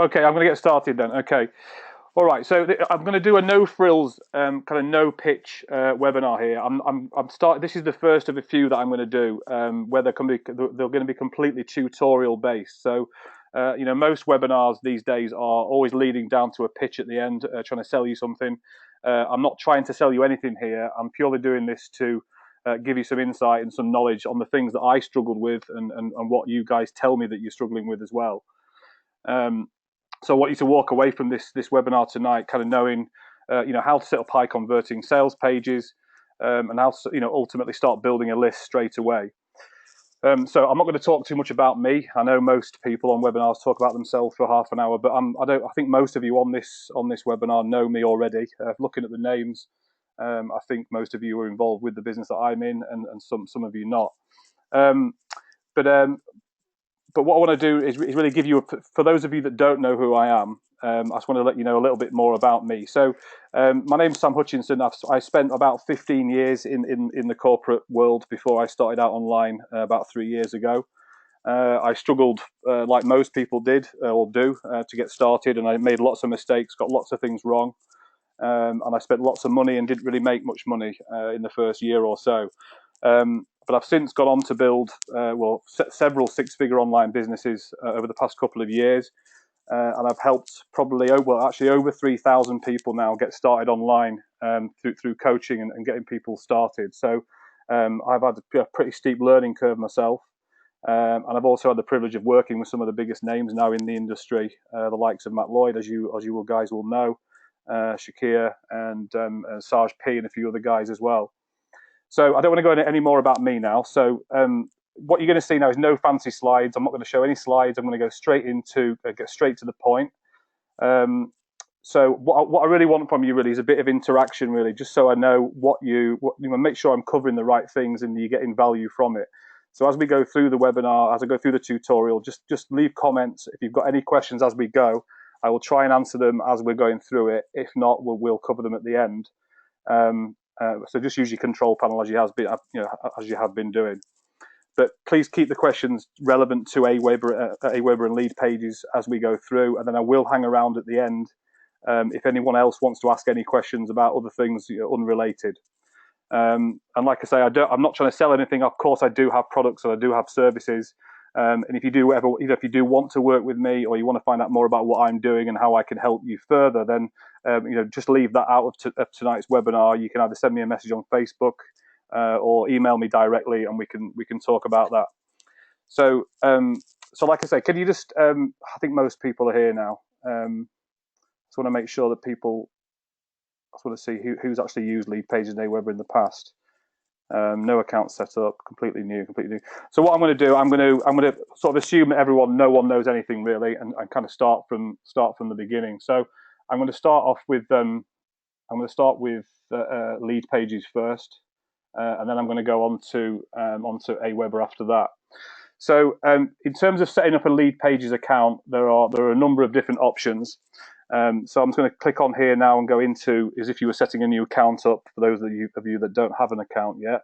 Okay, I'm going to get started then. Okay. All right. So I'm going to do a no frills, kind of no pitch webinar here. This is the first of a few that I'm going to do, where they're going to be completely tutorial based. So, most webinars these days are always leading down to a pitch at the end, trying to sell you something. I'm not trying to sell you anything here. I'm purely doing this to give you some insight and some knowledge on the things that I struggled with and what you guys tell me that you're struggling with as well. So I want you to walk away from this webinar tonight kind of knowing, how to set up high converting sales pages, and how to, ultimately start building a list straight away. So I'm not going to talk too much about me. I know most people on webinars talk about themselves for half an hour, but I think most of you on this webinar know me already. Looking at the names, I think most of you are involved with the business that I'm in, and some of you not. But what I want to do is really give you, for those of you that don't know who I am, I just want to let you know a little bit more about me. So my name's Sam Hutchinson. I spent about 15 years in the corporate world before I started out online about 3 years ago. I struggled, like most people did or do, to get started, and I made lots of mistakes, got lots of things wrong, and I spent lots of money and didn't really make much money in the first year or so. But I've since gone on to build, several six-figure online businesses over the past couple of years. And I've helped probably over 3,000 people now get started online through coaching and getting people started. So I've had a pretty steep learning curve myself. And I've also had the privilege of working with some of the biggest names now in the industry, the likes of Matt Lloyd, as you guys will know, Shakir and Sarge P and a few other guys as well. So I don't want to go into any more about me now. So what you're going to see now is no fancy slides. I'm not going to show any slides. I'm going to go straight get straight to the point. So what I really want from you really is a bit of interaction, really, just so I know make sure I'm covering the right things and you're getting value from it. So as we go through the webinar, as I go through the tutorial, just leave comments. If you've got any questions as we go, I will try and answer them as we're going through it. If not, we'll cover them at the end. So just use your control panel as you have been doing. But please keep the questions relevant to Aweber and Leadpages as we go through, and then I will hang around at the end if anyone else wants to ask any questions about other things unrelated. And like I say, I'm not trying to sell anything. Of course, I do have products and I do have services. And if you do want to work with me, or you want to find out more about what I'm doing and how I can help you further, then just leave that out of tonight's webinar. You can either send me a message on Facebook or email me directly, and we can talk about that. So like I say, can you just? I think most people are here now. Just want to make sure that people. I just want to see who's actually used Leadpages and Aweber in the past. No account set up, completely new. So what I'm going to do, I'm going to sort of assume that no one knows anything really, and kind of start from the beginning. So I'm going to start off with Leadpages first, and then I'm going to go onto Aweber after that. So in terms of setting up a Leadpages account, there are a number of different options. So I'm just going to click on here now and go into as if you were setting a new account up for those of you that don't have an account yet.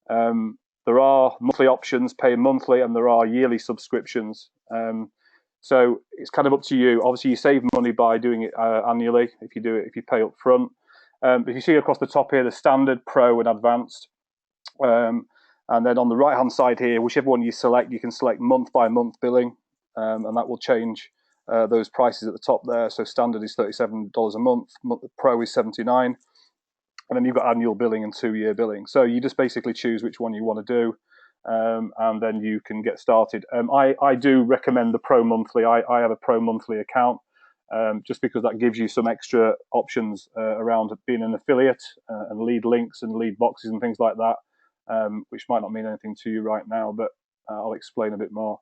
There are monthly options, pay monthly, and there are yearly subscriptions. So it's kind of up to you. Obviously, you save money by doing it annually if you pay up front. But you see across the top here, the standard, pro, and advanced. And then on the right-hand side here, whichever one you select, you can select month-by-month billing, and that will change those prices at the top there. So standard is $37 a month, pro is $79, and then you've got annual billing and 2-year billing. So you just basically choose which one you want to do, and then you can get started. I do recommend the pro monthly. I have a pro monthly account, just because that gives you some extra options around being an affiliate and lead links and lead boxes and things like that. Which might not mean anything to you right now, but I'll explain a bit more.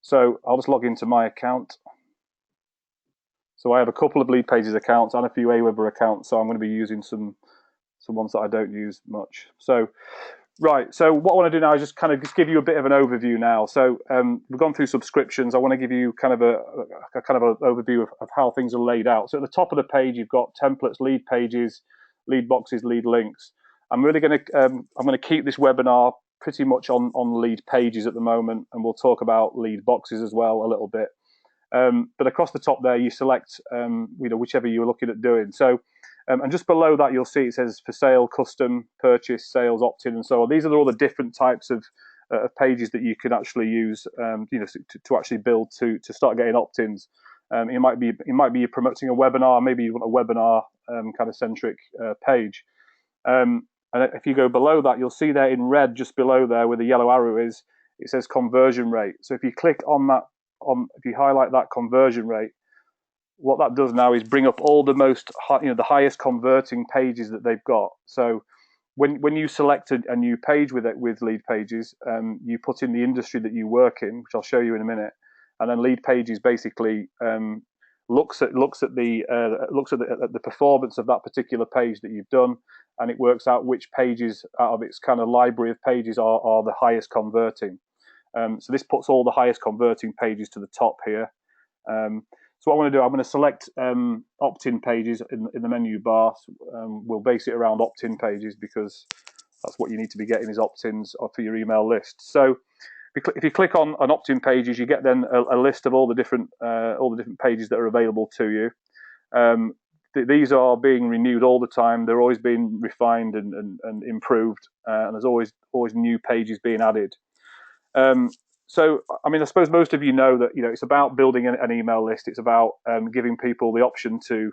So I'll just log into my account. So I have a couple of Leadpages accounts and a few Aweber accounts, so I'm going to be using some ones that I don't use much. So right, so what I want to do now is just give you a bit of an overview now. So we've gone through subscriptions. I want to give you kind of an overview of how things are laid out. So at the top of the page, you've got templates, lead pages, lead boxes, lead links. I'm really going to keep this webinar pretty much on lead pages at the moment, and we'll talk about lead boxes as well a little bit. But across the top there, you select whichever you're looking at doing. So, and just below that, you'll see it says for sale, custom, purchase, sales, opt-in, and so on. These are all the different types of pages that you can actually use, to actually build to start getting opt-ins. It might be you're promoting a webinar, maybe you want a webinar kind of centric page. And if you go below that, you'll see there in red, just below there where the yellow arrow is, it says conversion rate. So if you click on that, if you highlight that conversion rate, what that does now is bring up all the the highest converting pages that they've got. So when you select a new page with Leadpages, you put in the industry that you work in, which I'll show you in a minute, and then Leadpages basically looks at the performance of that particular page that you've done, and it works out which pages out of its kind of library of pages are the highest converting. So this puts all the highest converting pages to the top here. So what I want to do, I'm going to select opt-in pages in the menu bar. We'll base it around opt-in pages because that's what you need to be getting is opt-ins for your email list. So if you click on opt-in pages, you get then a list of all the different pages that are available to you. These are being renewed all the time. They're always being refined and improved, and there's always new pages being added. So, I mean, I suppose most of you know that it's about building an email list. It's about giving people the option to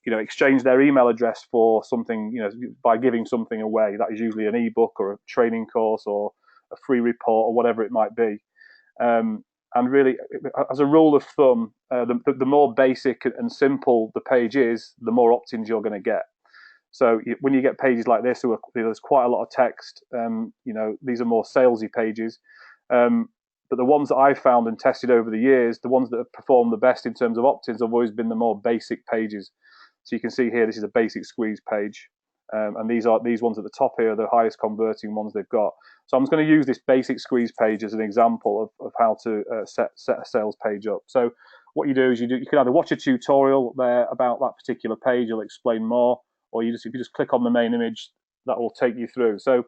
exchange their email address for something, by giving something away. That is usually an ebook or a training course or a free report or whatever it might be. And really, as a rule of thumb, the more basic and simple the page is, the more opt-ins you're going to get. So when you get pages like this, there's quite a lot of text. These are more salesy pages. But the ones that I've found and tested over the years, the ones that have performed the best in terms of opt-ins have always been the more basic pages. So you can see here, this is a basic squeeze page. And these ones at the top here are the highest converting ones they've got. So I'm just going to use this basic squeeze page as an example of how to set a sales page up. So what you do is you can either watch a tutorial there about that particular page, it'll explain more, or if you just click on the main image, that will take you through. So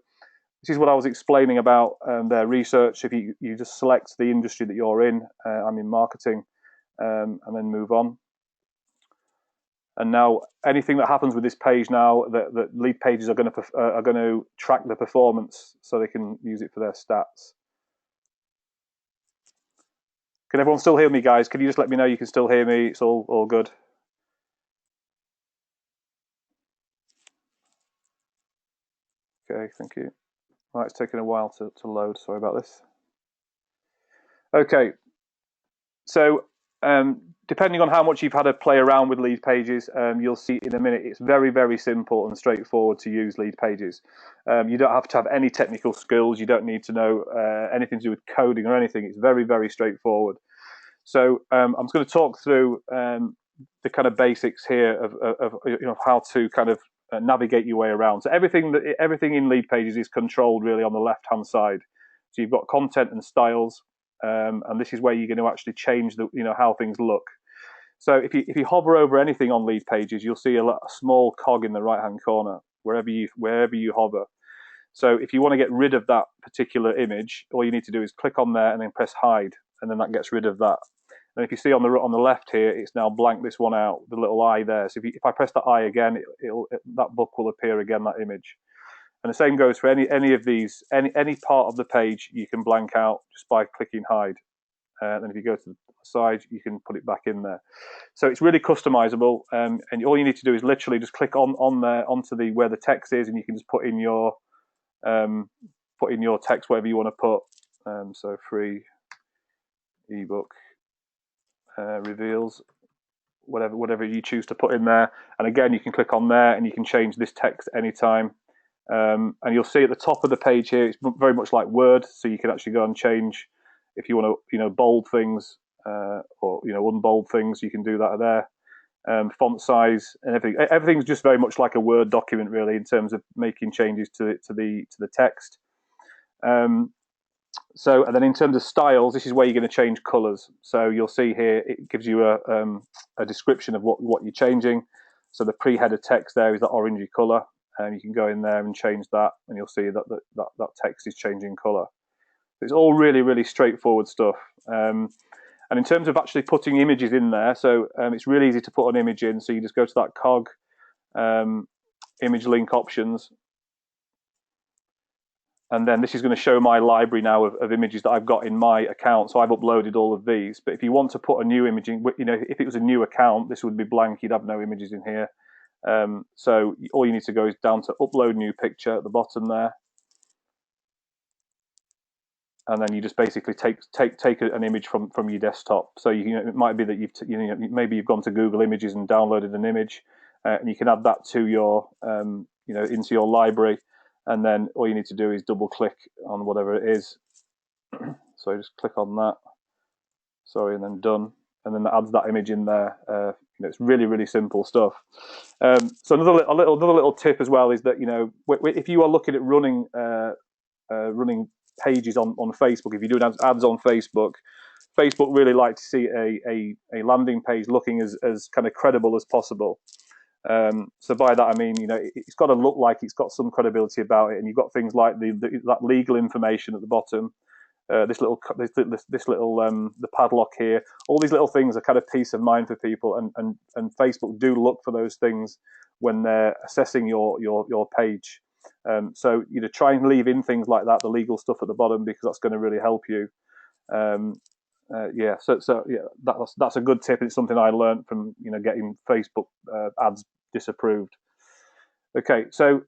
this is what I was explaining about their research. If you just select the industry that you're in, I'm in marketing, and then move on. And now anything that happens with this page now, that Leadpages are going to track the performance so they can use it for their stats. Can everyone still hear me, guys? Can you just let me know you can still hear me? It's all good. Okay, thank you. Right, it's taking a while to load. Sorry about this. Okay, so depending on how much you've had to play around with Leadpages, you'll see in a minute it's very, very simple and straightforward to use Leadpages. You don't have to have any technical skills. You don't need to know anything to do with coding or anything. It's very, very straightforward. So I'm just going to talk through the kind of basics here of how to kind of navigate your way around. So everything in Leadpages is controlled really on the left-hand side. So you've got content and styles. And this is where you're going to actually change how things look. So if you hover over anything on Leadpages, you'll see a small cog in the right hand corner wherever you hover. So if you want to get rid of that particular image, all you need to do is click on there and then press hide, and then that gets rid of that. And if you see on the left here, it's now blanked this one out, the little eye there. So if I press the eye again, that book will appear again, that image. And the same goes for any of these, any part of the page you can blank out just by clicking hide. And then if you go to the side, you can put it back in there. So it's really customizable, and all you need to do is literally just click on there onto where the text is, and you can just put in your text, whatever you want to put. So free ebook reveals, whatever you choose to put in there. And again, you can click on there and you can change this text anytime. And you'll see at the top of the page here, it's very much like Word, so you can actually go and change if you want to, bold things or unbold things. You can do that there. Font size and everything. Everything's just very much like a Word document, really, in terms of making changes to the text. So, and then in terms of styles, this is where you're going to change colours. So you'll see here it gives you a description of what you're changing. So the pre-header text there is that orangey colour. And you can go in there and change that, and you'll see that text is changing colour. It's all really, really straightforward stuff. And And in terms of actually putting images in there, so it's really easy to put an image in. So you just go to that cog, image link options, and then this is going to show my library now of images that I've got in my account. So I've uploaded all of these. But if you want to put a new image in, if it was a new account, this would be blank. You'd have no images in here. So all you need to go is down to upload new picture at the bottom there. And then you just basically take an image from your desktop. So it might be that maybe you've gone to Google Images and downloaded an image, and you can add that to your into your library. And then all you need to do is double click on whatever it is. So just click on that. Sorry, and then done. And then that adds that image in there. It's really simple stuff. So another little tip as well is that if you are looking at running pages on Facebook, if you're doing ads on Facebook, Facebook really like to see a landing page looking as kind of credible as possible. So by that I mean, it's got to look like it's got some credibility about it, and you've got things like that legal information at the bottom, this little the padlock here. All these little things are kind of peace of mind for people, and Facebook do look for those things when they're assessing your page. So try and leave in things like that, the legal stuff at the bottom, because that's going to really help you. That's a good tip. It's something I learned from getting Facebook ads disapproved. Okay, so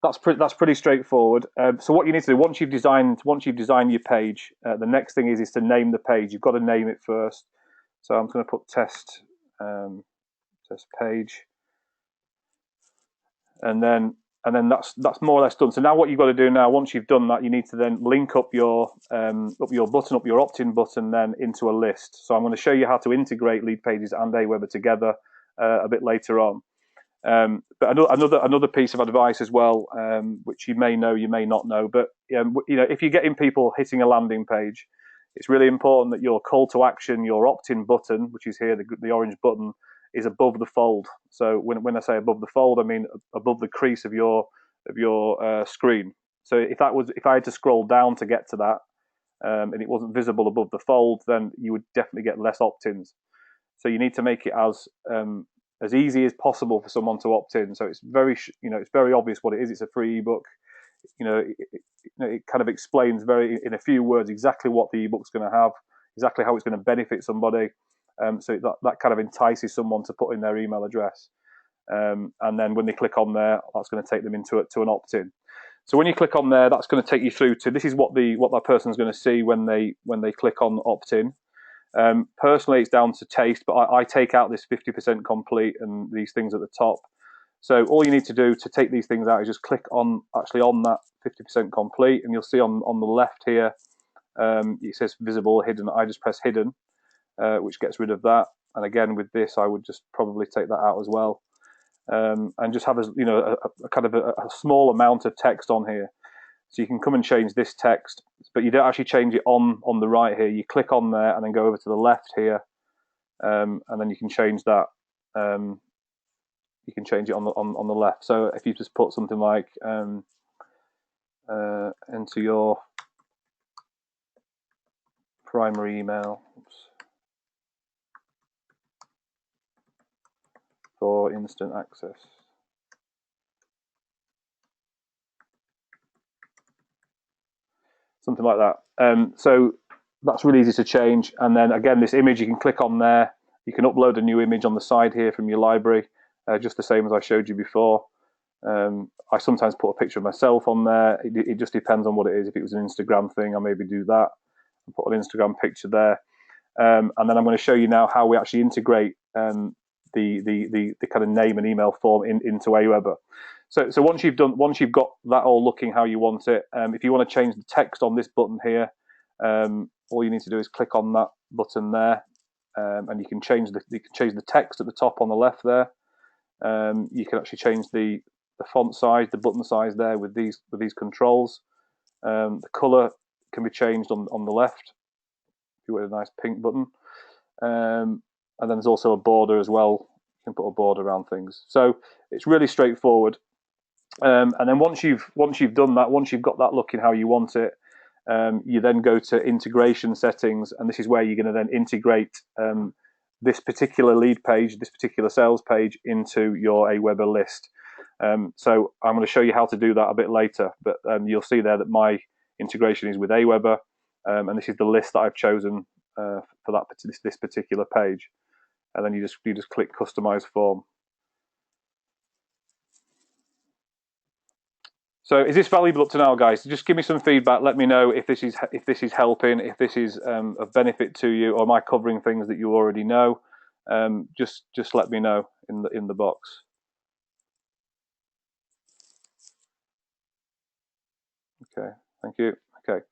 that's pretty straightforward. So what you need to do once you've designed your page, the next thing is to name the page. You've got to name it first. So I'm going to put test page, and then that's more or less done. So now what you've got to do now, once you've done that, you need to then link up your opt-in button then into a list. So I'm going to show you how to integrate Leadpages and Aweber together a bit later on. But another piece of advice as well, which you may know, you may not know, but if you're getting people hitting a landing page, it's really important that your call to action, your opt-in button, which is here, the orange button, is above the fold. So when I say above the fold, I mean above the crease of your screen. So if I had to scroll down to get to that, and it wasn't visible above the fold, then you would definitely get less opt-ins. So you need to make it as easy as possible for someone to opt in. So it's it's very obvious what it is. It's a free ebook. It kind of explains in a few words exactly what the ebook's going to have, exactly how it's going to benefit somebody. So that kind of entices someone to put in their email address, and then when they click on there, that's going to take them to an opt-in. So when you click on there, that's going to take you through to this is what that person's going to see when they click on opt-in. Personally, it's down to taste, but I take out this 50% complete and these things at the top. So all you need to do to take these things out is just click on that 50% complete, and you'll see on the left here it says visible, hidden. I just press hidden, which gets rid of that. And again, with this, I would just probably take that out as well, and just have a kind of a small amount of text on here. So you can come and change this text, but you don't actually change it on the right here. You click on there and then go over to the left here, and then you can change that. You can change it on the left. So if you just put something like enter your primary email for instant access. Something like that. So that's really easy to change. And then again, this image, you can click on there. You can upload a new image on the side here from your library, just the same as I showed you before. I sometimes put a picture of myself on there. It just depends on what it is. If it was an Instagram thing, I'll maybe do that and put an Instagram picture there. And then I'm going to show you now how we actually integrate the kind of name and email form into Aweber. So once you've got that all looking how you want it, if you want to change the text on this button here, all you need to do is click on that button there, and you can change the text at the top on the left there. You can actually change the font size, the button size there with these controls. The color can be changed on the left if you want a nice pink button, and then there's also a border as well. You can put a border around things. So it's really straightforward. And then once you've done that, once you've got that looking how you want it, you then go to integration settings, and this is where you're going to then integrate this particular lead page, this particular sales page into your Aweber list. So I'm going to show you how to do that a bit later, but you'll see there that my integration is with Aweber, and this is the list that I've chosen for this particular page. And then you just click customize form. So is this valuable up to now, guys? Just give me some feedback. Let me know if this is helping, if this is of benefit to you, or am I covering things that you already know? Just let me know in the box. Okay, thank you. Okay,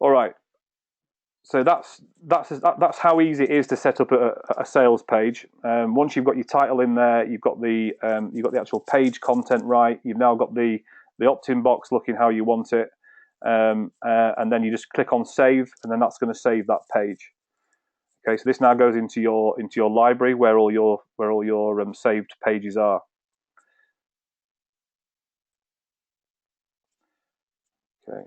all right. So that's how easy it is to set up a sales page. Once you've got your title in there, you've got the actual page content right. You've now got the opt-in box looking how you want it, and then you just click on save, and then that's going to save that page. Okay, so this now goes into your library where all your saved pages are. Okay.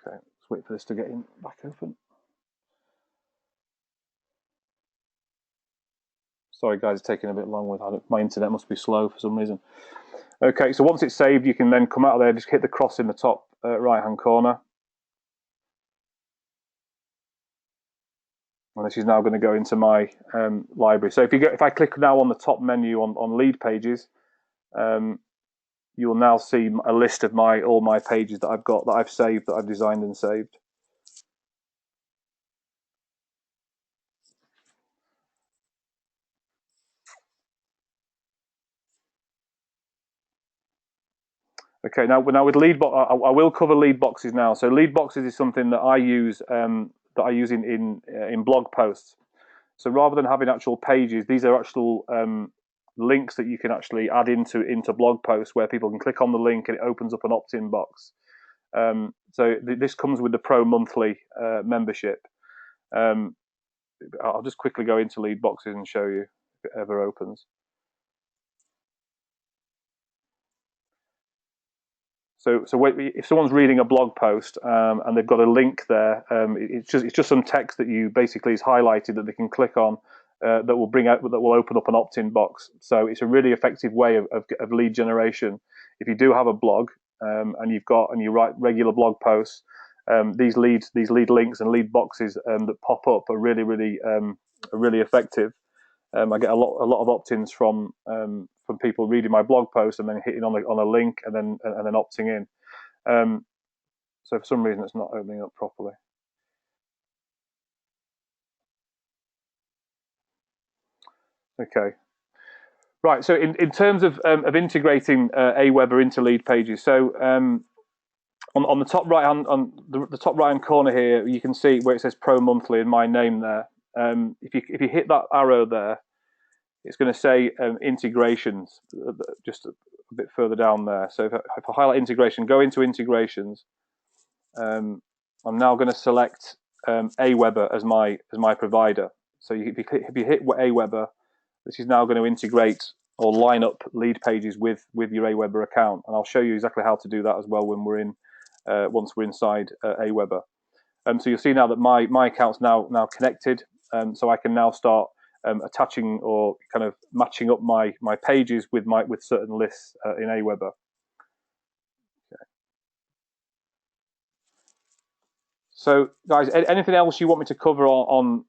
Okay, let's wait for this to get back open. Sorry guys, it's taking a bit long with my internet must be slow for some reason. Okay, so once it's saved, you can then come out of there, just hit the cross in the top right hand corner. And this is now going to go into my library. So if I click now on the top menu on lead pages, you'll now see a list of all my pages that I've got, that I've saved, that I've designed and saved. Okay, now with lead box, I will cover lead boxes now. So lead boxes is something that I use in blog posts. So rather than having actual pages, these are actual links that you can actually add into blog posts where people can click on the link and it opens up an opt-in box. So this comes with the Pro monthly membership. I'll just quickly go into lead boxes and show you if it ever opens. So if someone's reading a blog post and they've got a link there, it's just some text that you basically is highlighted that they can click on that will open up an opt-in box. So it's a really effective way of lead generation. If you do have a blog and you write regular blog posts, these lead links and lead boxes that pop up are really effective. I get a lot of opt-ins from people reading my blog post and then hitting on a link and then opting in. So for some reason it's not opening up properly. Okay, right. So in terms of integrating Aweber into lead pages, so on the top right hand the top right hand corner here, you can see where it says Pro Monthly and my name there. If you hit that arrow there, it's going to say integrations just a bit further down there. So if I highlight integration, go into integrations, I'm now going to select Aweber as my provider. So if you hit Aweber, this is now going to integrate or line up lead pages with your Aweber account, and I'll show you exactly how to do that as well when we're in once we're inside Aweber. So you'll see now that my account's now connected, so I can now start attaching or kind of matching up my pages with certain lists in Aweber. Okay. So guys, anything else you want me to cover on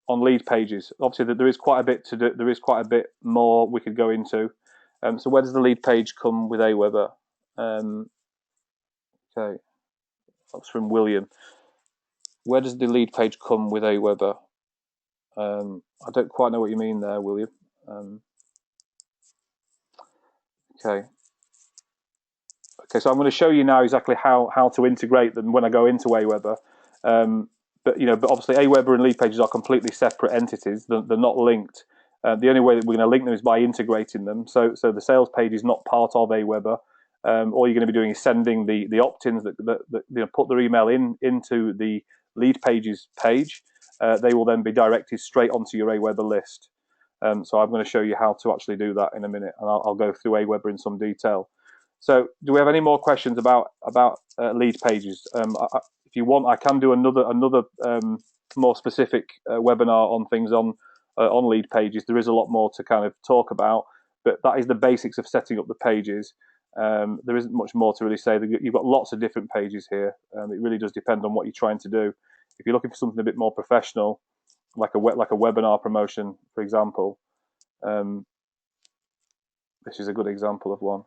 lead pages? Obviously there is quite a bit to do. There is quite a bit more we could go into. So where does the lead page come with Aweber? Okay, that's from William. Where does the lead page come with Aweber? I don't quite know what you mean there, William. Okay, so I'm going to show you now exactly how to integrate them when I go into Aweber. But obviously Aweber and Leadpages are completely separate entities. They're not linked. The only way that we're going to link them is by integrating them. So the sales page is not part of Aweber. All you're going to be doing is sending the opt-ins that put their email into the Leadpages page. They will then be directed straight onto your Aweber list. So I'm going to show you how to actually do that in a minute, and I'll go through Aweber in some detail. So do we have any more questions about Leadpages? If you want, I can do another more specific webinar on things on Leadpages. There is a lot more to kind of talk about, but that is the basics of setting up the pages. There isn't much more to really say. You've got lots of different pages here. It really does depend on what you're trying to do. If you're looking for something a bit more professional, like a webinar promotion, for example, this is a good example of one.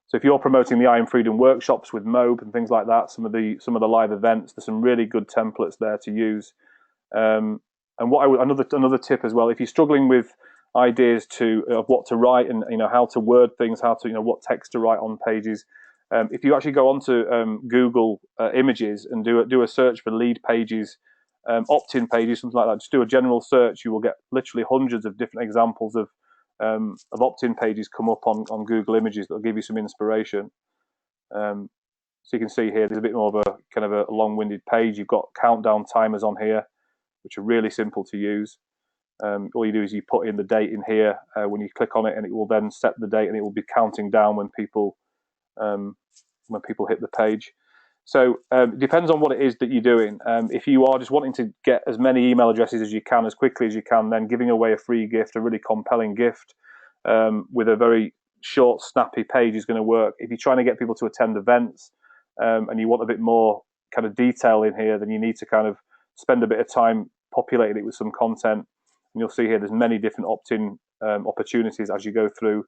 So if you're promoting the I Am Freedom workshops with Mobe and things like that, some of the live events, there's some really good templates there to use. And another tip as well, if you're struggling with ideas of what to write and how to word things, how to what text to write on pages, if you actually go onto Google Images and do a search for Leadpages opt-in pages, something like that, just do a general search, you will get literally hundreds of different examples of opt-in pages come up on Google Images that'll give you some inspiration. So you can see here there's a bit more of a kind of a long-winded page. You've got countdown timers on here, which are really simple to use. All you do is you put in the date in here when you click on it, and it will then set the date, and it will be counting down when people hit the page. So it depends on what it is that you're doing. If you are just wanting to get as many email addresses as you can, as quickly as you can, then giving away a free gift, a really compelling gift with a very short, snappy page is going to work. If you're trying to get people to attend events and you want a bit more kind of detail in here, then you need to kind of spend a bit of time populating it with some content. And you'll see here there's many different opt-in opportunities as you go through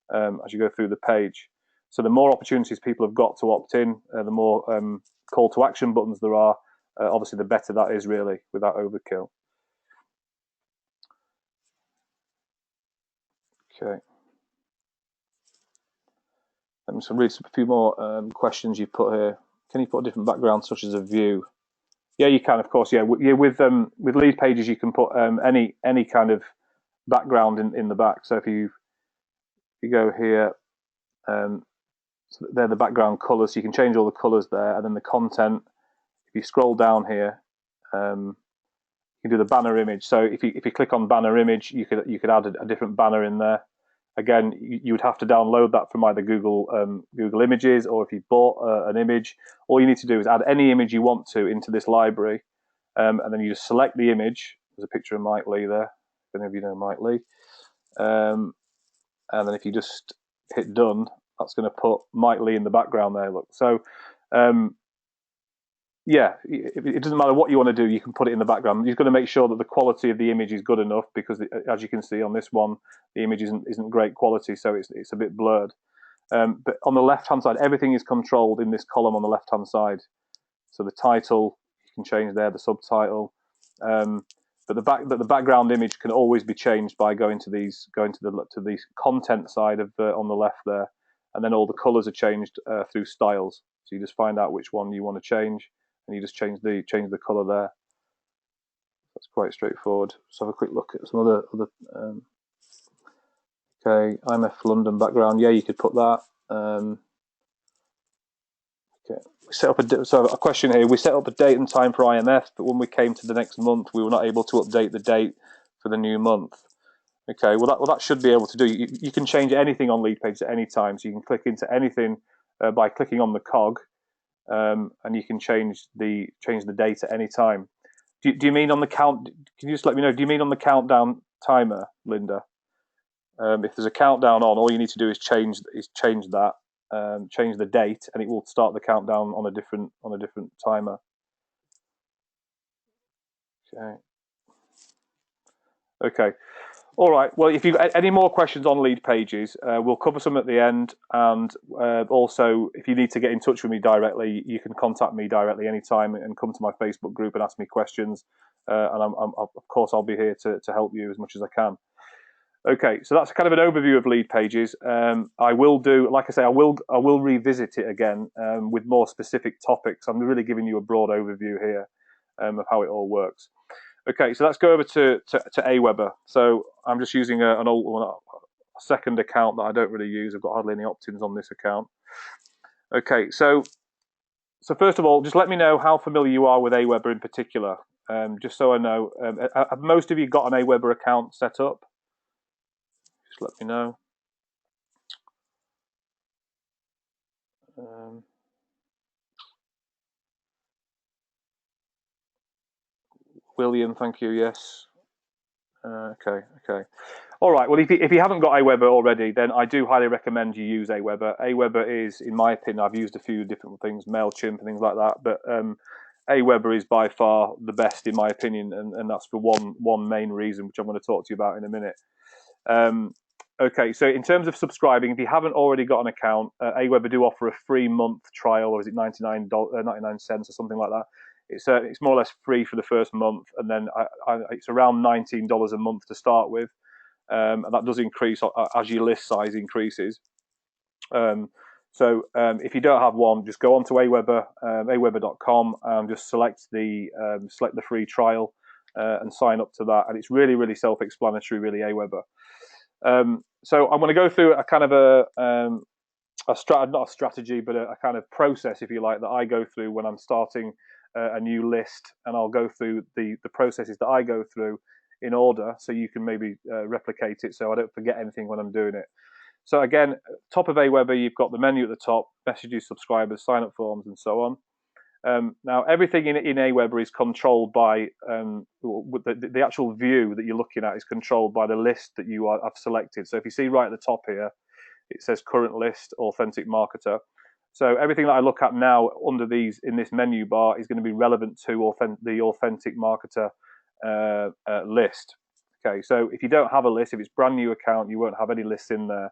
the page. So the more opportunities people have got to opt in, the more call to action buttons there are, obviously the better that is really without overkill. Okay. Let me just read a few more questions you've put here. Can you put a different background such as a view? Yeah, you can, of course. Yeah, with Leadpages you can put any kind of background in the back. So if you go here, so they're the background colors. So you can change all the colors there, and then the content. If you scroll down here, you can do the banner image. So if you click on banner image, you could add a different banner in there. Again, you would have to download that from either Google Images, or if you bought an image, all you need to do is add any image you want to into this library, and then you just select the image. There's a picture of Mike Lee there. If any of you know Mike Lee, and then if you just hit done, that's going to put Mike Lee in the background there. Look, so yeah, it doesn't matter what you want to do, you can put it in the background. You're going to make sure that the quality of the image is good enough, because as you can see on this one, the image isn't great quality, so it's a bit blurred. But on the left-hand side, everything is controlled in this column on the left-hand side. So the title, you can change there, the subtitle. But the background image can always be changed by going to the content side of on the left there, and then all the colors are changed through styles. So you just find out which one you want to change, and you just change the color there. That's quite straightforward. So have a quick look at some other. Okay, IMF London background. Yeah, you could put that. Okay, we set up a question here. We set up a date and time for IMF, but when we came to the next month, we were not able to update the date for the new month. Okay, well that should be able to do. You can change anything on Leadpages at any time, so you can click into anything by clicking on the cog, and you can change the date at any time. Do you mean on the count? Can you just let me know? Do you mean on the countdown timer, Linda? If there's a countdown on, all you need to do is change that, change the date, and it will start the countdown on a different timer. Okay. All right. Well, if you've got any more questions on Leadpages, we'll cover some at the end. And also, if you need to get in touch with me directly, you can contact me directly anytime and come to my Facebook group and ask me questions. And of course, I'll be here to help you as much as I can. Okay, so that's kind of an overview of Leadpages. I will do, like I say, I will revisit it again with more specific topics. I'm really giving you a broad overview here of how it all works. Okay, so let's go over to Aweber. So I'm just using a second account that I don't really use. I've got hardly any opt-ins on this account. Okay, so first of all, just let me know how familiar you are with Aweber in particular. just so I know, have most of you got an Aweber account set up? Just let me know. William, thank you. Yes. Okay. All right. Well, if you haven't got Aweber already, then I do highly recommend you use Aweber. Aweber is, in my opinion, I've used a few different things, MailChimp and things like that, but Aweber is by far the best in my opinion, and that's for one main reason, which I'm going to talk to you about in a minute. Okay, so in terms of subscribing, if you haven't already got an account, Aweber do offer a free month trial, or is it $99 cents or something like that? It's more or less free for the first month, and then it's around $19 a month to start with, and that does increase as your list size increases. If you don't have one, just go on to Aweber, aweber.com, and just select the free trial and sign up to that. And it's really, really self-explanatory, really, Aweber. So I'm going to go through a kind of not a strategy, but a kind of process, if you like, that I go through when I'm starting a new list, and I'll go through the processes that I go through in order, so you can maybe replicate it, so I don't forget anything when I'm doing it. So again, top of Aweber, you've got the menu at the top, messages, subscribers, sign-up forms, and so on. Now, everything in Aweber is controlled by the actual view that you're looking at is controlled by the list that you have selected. So if you see right at the top here, it says current list, authentic marketer. So everything that I look at now under these in this menu bar is going to be relevant to the authentic marketer list. Okay, so if you don't have a list, if it's brand new account, you won't have any lists in there.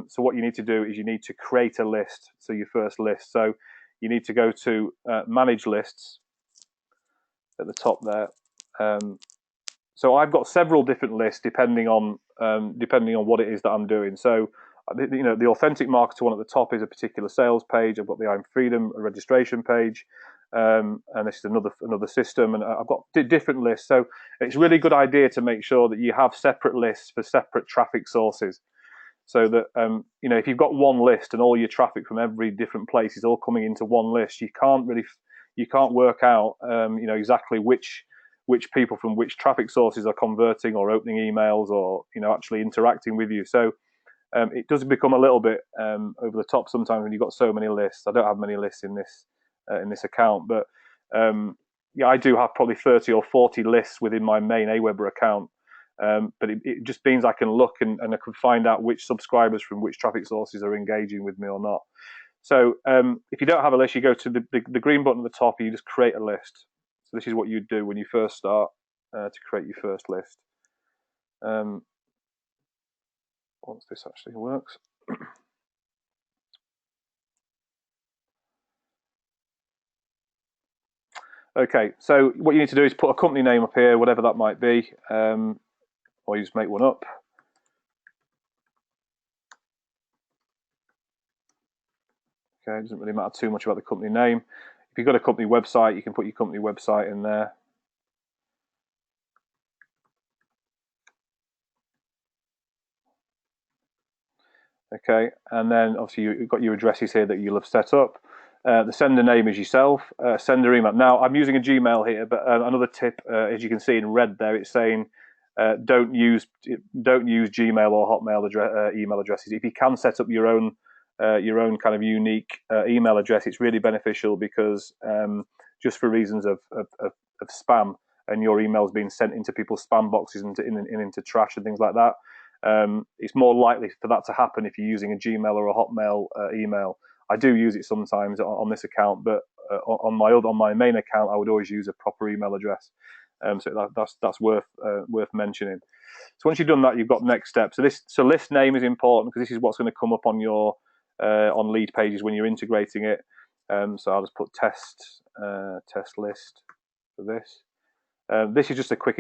So what you need to do is you need to create a list, so your first list. So you need to go to manage lists at the top there. So I've got several different lists depending on what it is that I'm doing. So the authentic marketer one at the top is a particular sales page. I've got the I'm Freedom registration page, and this is another system, and I've got different lists. So it's a really good idea to make sure that you have separate lists for separate traffic sources, so that if you've got one list and all your traffic from every different place is all coming into one list, you can't work out exactly which people from which traffic sources are converting or opening emails or actually interacting with you. So it does become a little bit over the top sometimes when you've got so many lists. I don't have many lists in this account, but I do have probably 30 or 40 lists within my main Aweber account. But it just means I can look and I can find out which subscribers from which traffic sources are engaging with me or not. So if you don't have a list, you go to the green button at the top, and you just create a list. So this is what you do when you first start to create your first list. Once this actually works. Okay, so what you need to do is put a company name up here, whatever that might be, or you just make one up. Okay, it doesn't really matter too much about the company name. If you've got a company website, you can put your company website in there. Okay, and then obviously you've got your addresses here that you'll have set up. The sender name is yourself. Sender email. Now I'm using a Gmail here, but another tip, as you can see in red there, it's saying don't use Gmail or Hotmail email addresses. If you can set up your own kind of unique email address, it's really beneficial, because just for reasons of spam, and your emails being sent into people's spam boxes and into trash and things like that. It's more likely for that to happen if you're using a Gmail or a Hotmail email. I do use it sometimes on this account, but on my main account, I would always use a proper email address. So that's worth mentioning. So once you've done that, you've got next steps. So list name is important, because this is what's going to come up on your on Leadpages when you're integrating it. So I'll just put test list for this. This is just a quick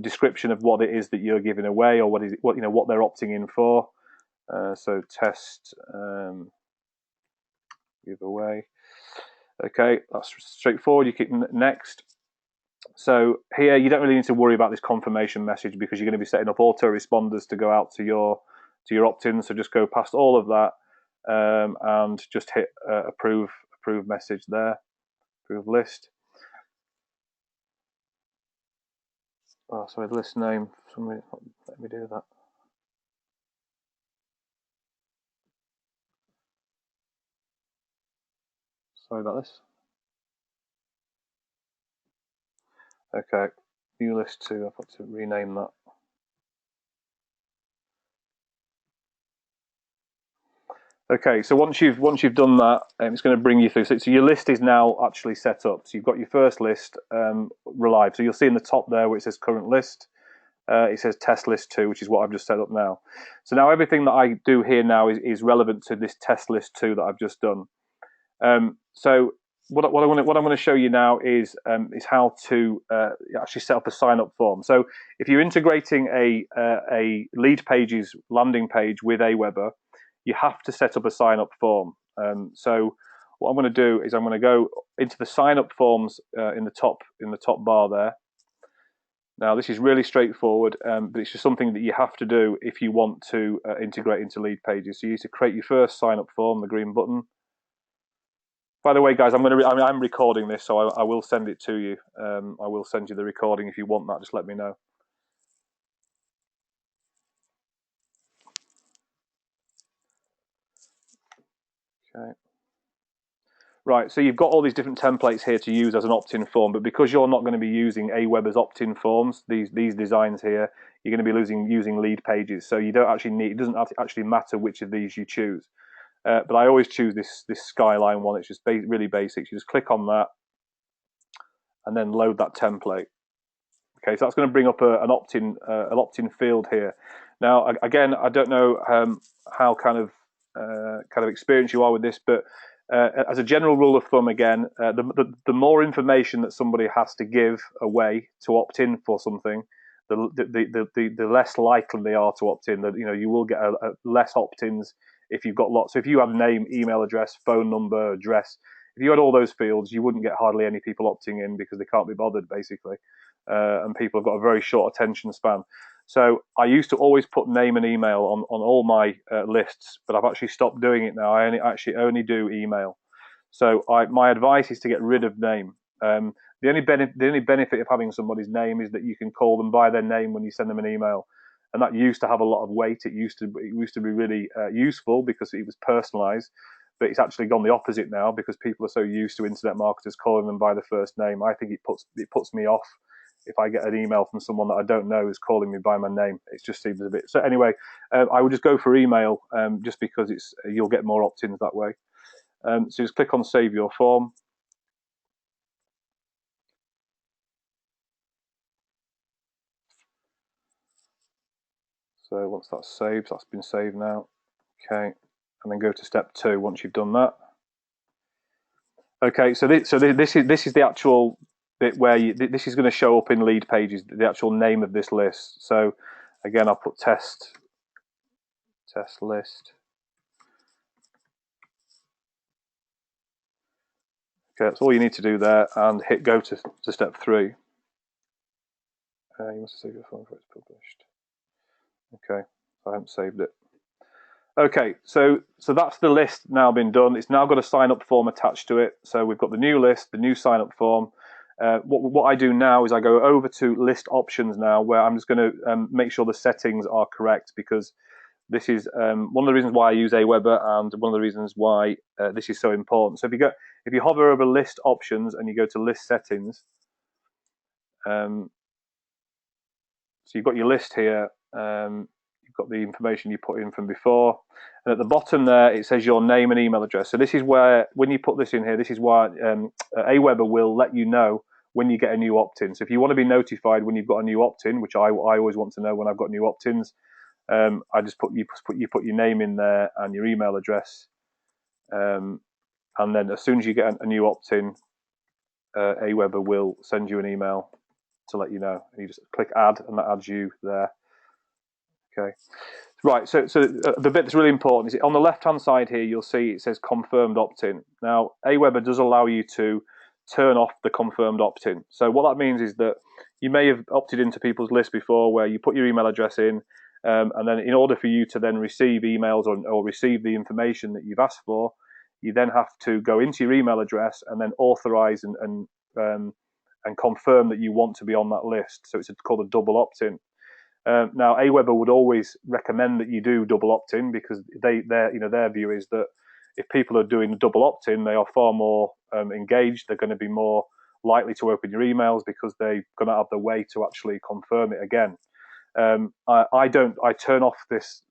description of what it is that you're giving away, or what they're opting in for. So test giveaway. Okay, that's straightforward. You click next. So here you don't really need to worry about this confirmation message, because you're going to be setting up autoresponders to go out to your opt-ins. So just go past all of that and just hit approve message there, approve list. Oh, sorry, the list name. Somebody, let me do that. Sorry about this. Okay, new list 2. I've got to rename that. Okay, so once you've done that, it's going to bring you through. So your list is now actually set up. So you've got your first list live. So you'll see in the top there where it says current list. It says test list 2, which is what I've just set up now. So now everything that I do here now is relevant to this test list 2 that I've just done. So what I'm going to show you now is how to actually set up a sign up form. So if you're integrating a Leadpages landing page with Aweber, you have to set up a sign up form. So what I'm going to do is I'm going to go into the sign up forms in the top bar there. Now this is really straightforward, but it's just something that you have to do if you want to integrate into Leadpages. So you need to create your first sign up form, the green button. By the way, guys, I'm recording this, so I will send it to you. I will send you the recording if you want that. Just let me know. Okay. Right, so you've got all these different templates here to use as an opt-in form, but because you're not going to be using Aweber's opt-in forms, these designs here, you're going to be using Leadpages. So you don't actually need. It doesn't actually matter which of these you choose. But I always choose this skyline one. It's just really basic. You just click on that, and then load that template. Okay, so that's going to bring up an opt-in field here. Now, again, I don't know how kind of experienced you are with this, but as a general rule of thumb, again, the more information that somebody has to give away to opt in for something, the less likely they are to opt in. That you will get less opt-ins if you've got lots. So if you have name, email address, phone number, address, if you had all those fields, you wouldn't get hardly any people opting in because they can't be bothered, basically. And people have got a very short attention span. So I used to always put name and email on all my lists, but I've actually stopped doing it now. I only do email. So my advice is to get rid of name. The only benefit of having somebody's name is that you can call them by their name when you send them an email, and that used to have a lot of weight. It used to be really useful because it was personalised, but it's actually gone the opposite now because people are so used to internet marketers calling them by the first name. I think it puts me off if I get an email from someone that I don't know who's calling me by my name. It just seems a bit. So anyway, I would just go for email just because you'll get more opt-ins that way. So just click on Save Your Form. So once that's saved, that's been saved now. Okay, and then go to step 2 once you've done that. Okay, so this is the actual bit where this is going to show up in Leadpages, the actual name of this list. So again, I'll put test list. Okay, that's all you need to do there, and hit go to step 3. You must save your form before it's published. Okay, I haven't saved it. Okay, so that's the list now been done. It's now got a sign up form attached to it. So we've got the new list, the new sign up form. What I do now is I go over to list options now, where I'm just going to make sure the settings are correct, because this is one of the reasons why I use Aweber, and one of the reasons why this is so important. So if you hover over list options and you go to list settings, so you've got your list here. You've got the information you put in from before, and at the bottom there it says your name and email address. So this is where, when you put this in here, this is why Aweber will let you know when you get a new opt-in. So if you want to be notified when you've got a new opt-in, which I always want to know when I've got new opt-ins, I just put your name in there and your email address, and then as soon as you get a new opt-in, Aweber will send you an email to let you know. And you just click add, and that adds you there. Okay, right. So the bit that's really important is on the left-hand side here. You'll see it says confirmed opt-in. Now, Aweber does allow you to turn off the confirmed opt-in. So what that means is that you may have opted into people's list before, where you put your email address in, and then in order for you to then receive emails or receive the information that you've asked for, you then have to go into your email address and then authorize and and confirm that you want to be on that list. So it's called a double opt-in. Now, Aweber would always recommend that you do double opt-in, because their view is that if people are doing a double opt-in, they are far more engaged. They're going to be more likely to open your emails because they're going to have the way to actually confirm it again. I turn off this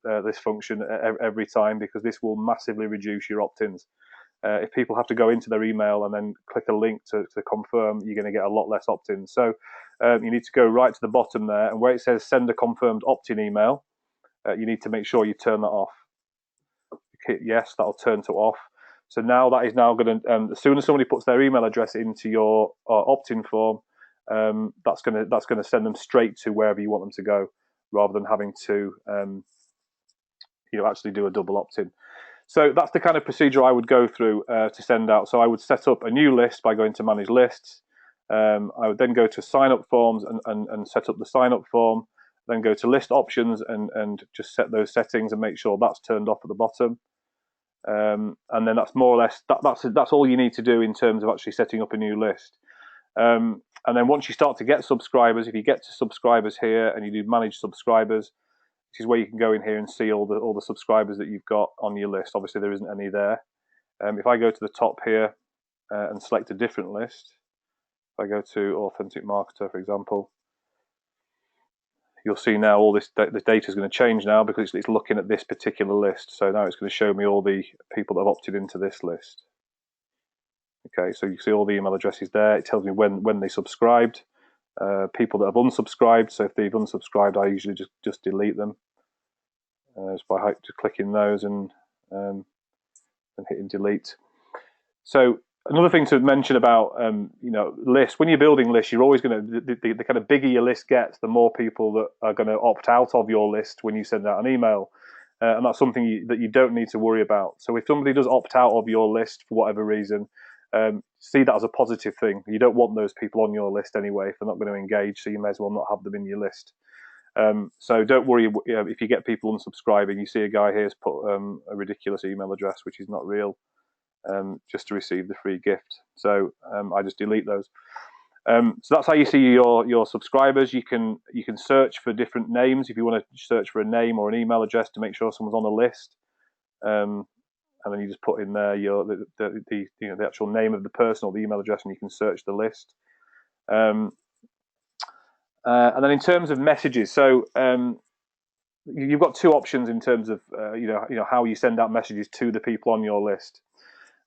function every time, because this will massively reduce your opt-ins. If people have to go into their email and then click a link to confirm, you're going to get a lot less opt-ins. So you need to go right to the bottom there, and where it says send a confirmed opt-in email, you need to make sure you turn that off. Hit yes, that'll turn to off. So now that is now going to, as soon as somebody puts their email address into your opt-in form, that's going to send them straight to wherever you want them to go, rather than having to actually do a double opt-in. So that's the kind of procedure I would go through to send out. So I would set up a new list by going to manage lists. I would then go to sign up forms and set up the sign up form. Then go to list options and just set those settings and make sure that's turned off at the bottom. And then that's more or less that's all you need to do in terms of actually setting up a new list. And then once you start to get subscribers, if you get to subscribers here and you do manage subscribers, which is where you can go in here and see all the subscribers that you've got on your list. Obviously, there isn't any there. If I go to the top here and select a different list, if I go to Authentic Marketer, for example, you'll see now all this data is going to change now, because it's looking at this particular list. So now it's going to show me all the people that have opted into this list. Okay, so you see all the email addresses there. It tells me when they subscribed. People that have unsubscribed. So if they've unsubscribed, I usually just delete them just by just clicking those and hitting delete. So another thing to mention about lists, when you're building lists, you're always going to the kind of bigger your list gets, the more people that are going to opt out of your list when you send out an email, and that's something that you don't need to worry about. So if somebody does opt out of your list for whatever reason, see that as a positive thing. You don't want those people on your list anyway if they're not going to engage, so you may as well not have them in your list. So don't worry if you get people unsubscribing. You see a guy here has put a ridiculous email address, which is not real, just to receive the free gift. So I just delete those. So that's how you see your subscribers. You can search for different names if you want to search for a name or an email address to make sure someone's on the list. And then you just put in there the actual name of the person or the email address, and you can search the list. And then in terms of messages, so you've got two options in terms of how you send out messages to the people on your list.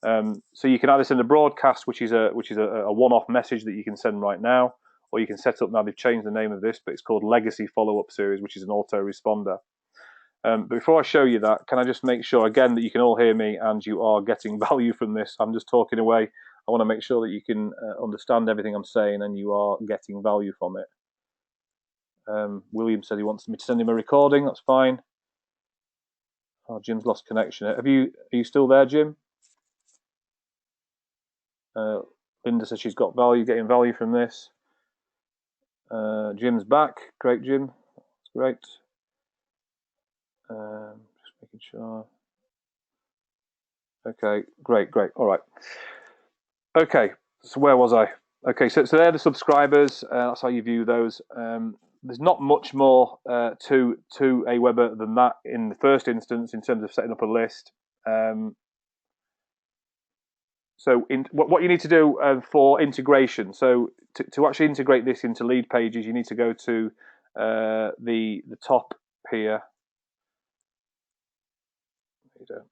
So you can either send a broadcast, which is a one-off message that you can send right now, or you can set up, now they've changed the name of this, but it's called Legacy Follow-Up Series, which is an autoresponder. But before I show you that, can I just make sure again that you can all hear me and you are getting value from this? I'm just talking away. I want to make sure that you can understand everything I'm saying and you are getting value from it. William said he wants me to send him a recording. That's fine. Oh, Jim's lost connection. Are you still there, Jim? Linda says she's got value, getting value from this. Jim's back. Great, Jim. That's great. Just making sure. Okay, great. All right. Okay, so where was I? Okay, so they're the subscribers. That's how you view those. There's not much more to Aweber than that in the first instance in terms of setting up a list. So what you need to do for integration, so to actually integrate this into Leadpages, you need to go to the top here. You don't.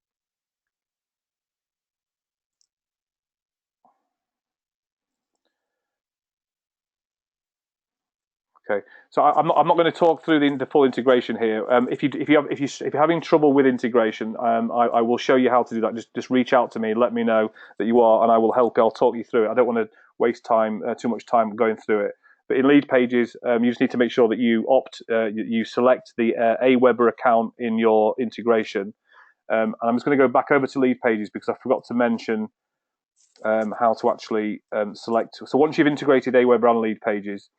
Okay, so I'm not going to talk through the full integration here. If you're having trouble with integration, I will show you how to do that. Just reach out to me, let me know that you are, and I will help. I'll talk you through it. I don't want to waste too much time going through it. But in Leadpages, you just need to make sure that you select the Aweber account in your integration. And I'm just going to go back over to Leadpages because I forgot to mention how to actually select. So once you've integrated Aweber and Leadpages,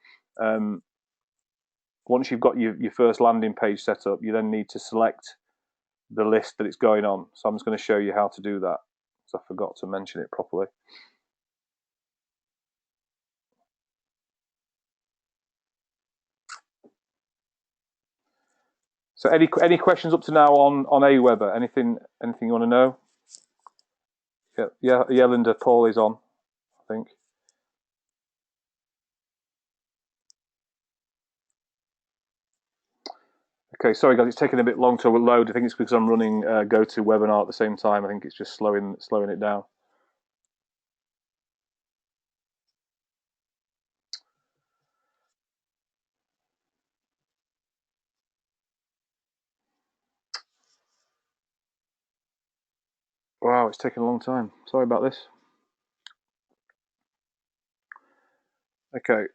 once you've got your first landing page set up, you then need to select the list that it's going on. So I'm just going to show you how to do that, because I forgot to mention it properly. So any questions up to now on Aweber? Anything you want to know? Yeah, Linda, Paul is on, I think. Okay, sorry guys, it's taking a bit long to load. I think it's because I'm running GoToWebinar at the same time. I think it's just slowing it down. Wow, it's taking a long time. Sorry about this. Okay,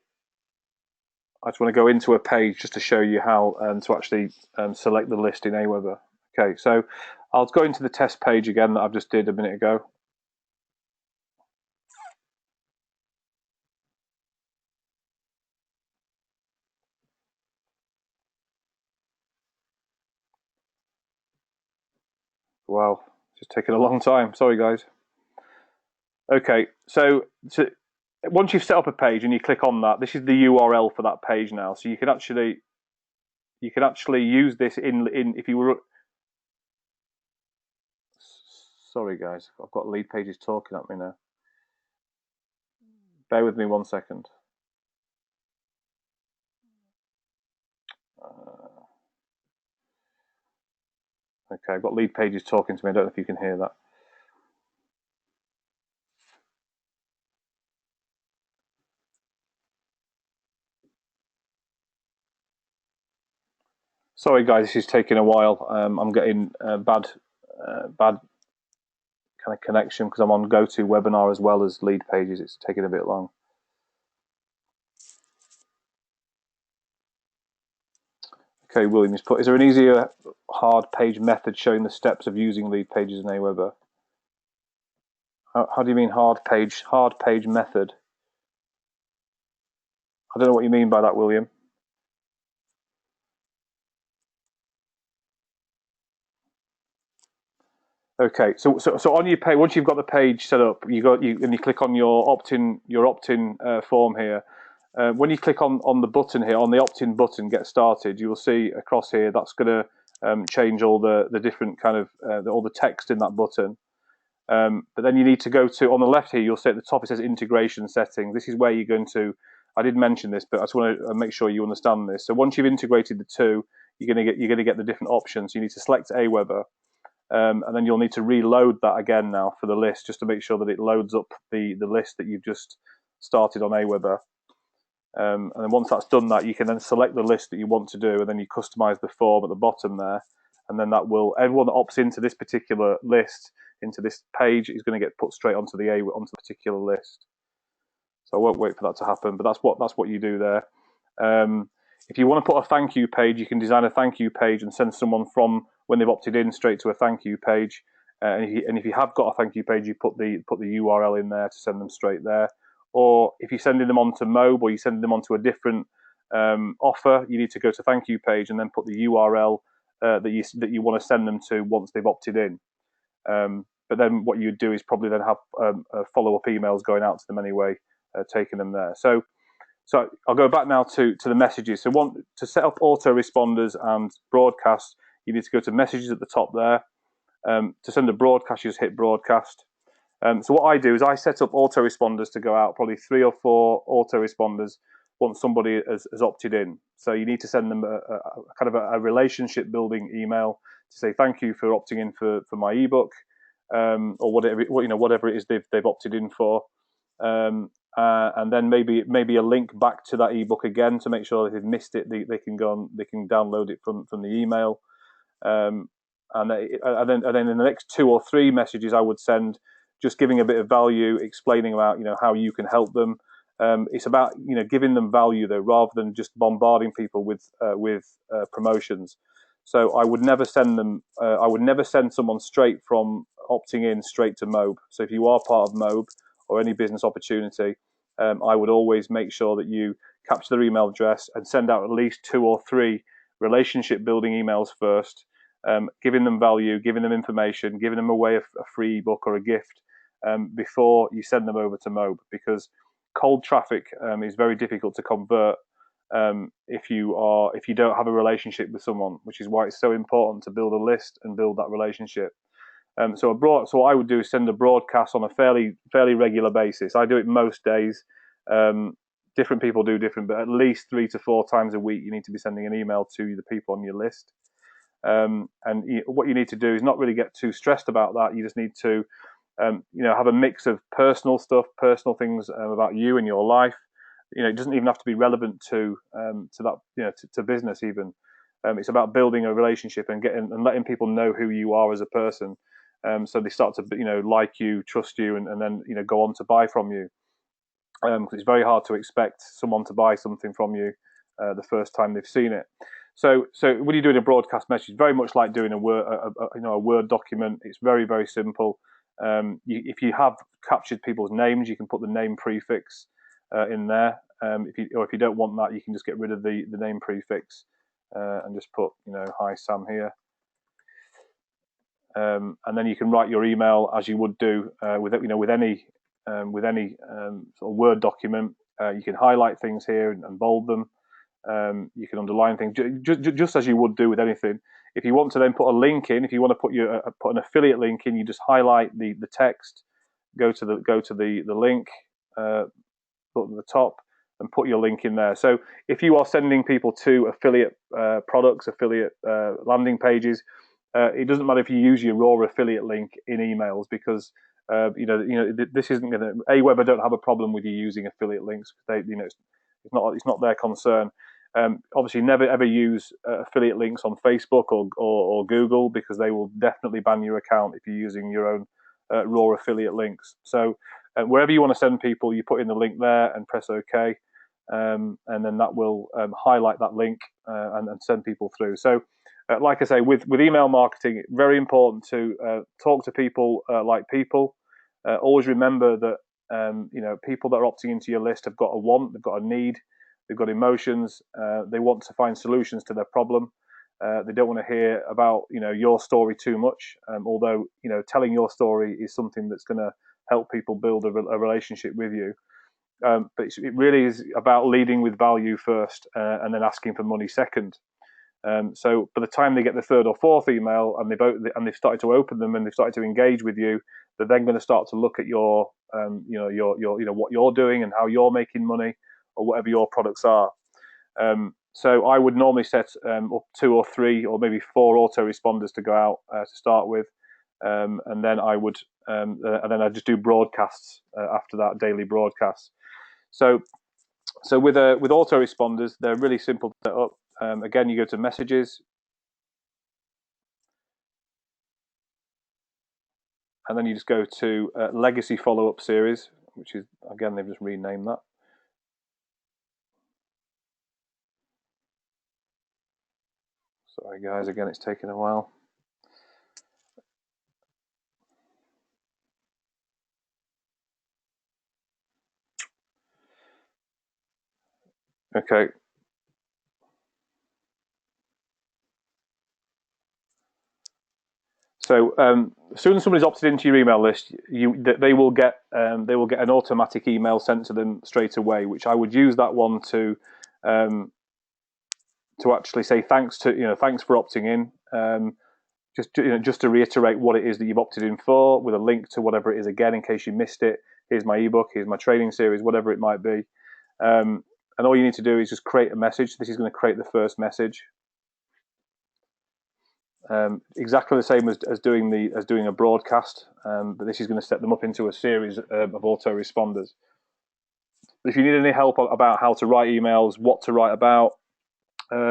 I just want to go into a page just to show you how to actually select the list in Aweber. Okay, so I'll go into the test page again that I've just did a minute ago. Wow, it's just taking a long time. Sorry, guys. Okay, so once you've set up a page and you click on that, this is the URL for that page now. So you can actually use this in if you were. Sorry, guys, I've got Leadpages talking at me now. Bear with me 1 second. Okay, I've got Leadpages talking to me. I don't know if you can hear that. Sorry, guys, this is taking a while. I'm getting bad kind of connection because I'm on GoToWebinar as well as Leadpages. It's taking a bit long. Okay, William has put, is there an easier hard page method showing the steps of using Leadpages in Aweber? How do you mean hard page method? I don't know what you mean by that, William. Okay, so on your page, once you've got the page set up, you click on your opt-in form here. When you click on the button here, on the opt-in button, get started, you will see across here that's going to change all the different kind of all the text in that button. But then you need to go to, on the left here, you'll see at the top it says integration settings. This is where you're going to, I did mention this, but I just want to make sure you understand this. So once you've integrated the two, you're going to get the different options. You need to select Aweber. And then you'll need to reload that again now for the list, just to make sure that it loads up the list that you've just started on Aweber. And then once that's done that, you can then select the list that you want to do, and then you customize the form at the bottom there. And then that will, everyone that opts into this particular list, into this page, is going to get put straight onto the particular list. So I won't wait for that to happen, but that's what you do there. If you want to put a thank you page, you can design a thank you page and send someone from when they've opted in straight to a thank you page. And if you have got a thank you page, you put the URL in there to send them straight there. Or if you're sending them onto Mobe, or you're sending them onto a different offer, you need to go to thank you page and then put the URL that you want to send them to once they've opted in. But then what you'd do is probably then have follow-up emails going out to them anyway, taking them there. So I'll go back now to the messages. So to set up autoresponders and broadcast, you need to go to messages at the top there. To send a broadcast, you just hit broadcast. So what I do is I set up autoresponders to go out, probably 3 or 4 autoresponders once somebody has opted in. So you need to send them a kind of a relationship building email to say thank you for opting in for my ebook, or whatever it is they've opted in for. And then maybe a link back to that ebook again to make sure that if they've missed it, they can download it from the email. And then in the next 2 or 3 messages, I would send just giving a bit of value, explaining about how you can help them. It's about giving them value though, rather than just bombarding people with promotions. So I would never send them. I would never send someone straight from opting in straight to Mobe. So if you are part of Mobe or any business opportunity, I would always make sure that you capture their email address and send out at least 2 or 3 relationship building emails first, giving them value, giving them information, giving them away a free ebook or a gift before you send them over to Mobe, because cold traffic is very difficult to convert. if you don't have a relationship with someone, which is why it's so important to build a list and build that relationship. So what I would do is send a broadcast on a fairly regular basis. I do it most days. Different people do different, but at least 3 to 4 times a week, you need to be sending an email to the people on your list. What you need to do is not really get too stressed about that. You just need to, have a mix of personal stuff, personal things about you and your life. It doesn't even have to be relevant to that, to business even. It's about building a relationship and letting people know who you are as a person. So they start to, like you, trust you, and then, go on to buy from you. Because it's very hard to expect someone to buy something from you the first time they've seen it. So when you're doing a broadcast message, very much like doing a Word document. It's very, very simple. If you have captured people's names, you can put the name prefix in there. If you don't want that, you can just get rid of the name prefix and just put, hi Sam here. And then you can write your email as you would do with any sort of Word document. You can highlight things here and bold them. You can underline things just as you would do with anything. If you want to then put a link in, if you want to put an affiliate link in, you just highlight the text, go to the link button at the top, and put your link in there. So if you are sending people to affiliate products, affiliate landing pages, it doesn't matter if you use your raw affiliate link in emails, because this isn't going to. Aweber don't have a problem with you using affiliate links. It's not their concern. Obviously, never ever use affiliate links on Facebook or Google, because they will definitely ban your account if you're using your own raw affiliate links. So wherever you want to send people, you put in the link there and press OK, and then that will highlight that link and send people through. So like I say, with email marketing, very important to talk to people like people. Always remember that people that are opting into your list have got a want, they've got a need, they've got emotions. They want to find solutions to their problem. They don't want to hear about your story too much. Although telling your story is something that's going to help people build a relationship with you. But it really is about leading with value first, and then asking for money second. So by the time they get the third or fourth email and they've started to open them and they've started to engage with you, they're then going to start to look at your what you're doing and how you're making money, or whatever your products are. So I would normally set up 2 or 3 or maybe 4 autoresponders to go out to start with, and then I would just do broadcasts after that, daily broadcasts. So with autoresponders, they're really simple to set up. Again, you go to messages, and then you just go to legacy follow-up series, which is, again, they've just renamed that. Sorry guys, again, it's taking a while. Okay. So as soon as somebody's opted into your email list, they will get an automatic email sent to them straight away, which I would use that one to actually say thanks for opting in. Just to reiterate what it is that you've opted in for, with a link to whatever it is, again, in case you missed it. Here's my ebook, here's my training series, whatever it might be. And all you need to do is just create a message. This is going to create the first message. Exactly the same as doing a broadcast, but this is going to set them up into a series of autoresponders. If you need any help about how to write emails, what to write about,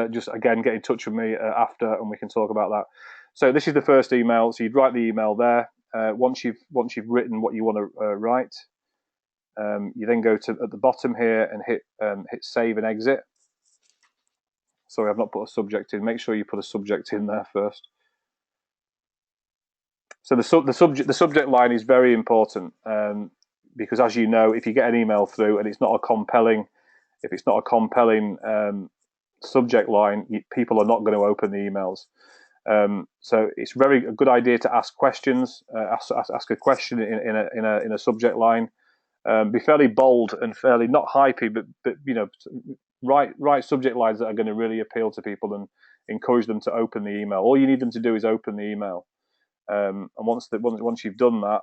just again get in touch with me after, and we can talk about that. So this is the first email. So you'd write the email there. Once you've written what you want to write, you then go to at the bottom here and hit save and exit. Sorry, I've not put a subject in. Make sure you put a subject in there first. So the subject line is very important, because, as you know, if you get an email through and it's not a compelling subject line, people are not going to open the emails. So it's a good idea to ask questions. Ask a question in a subject line. Be fairly bold and fairly not hypey, but write subject lines that are going to really appeal to people and encourage them to open the email. All you need them to do is open the email. And once you've done that,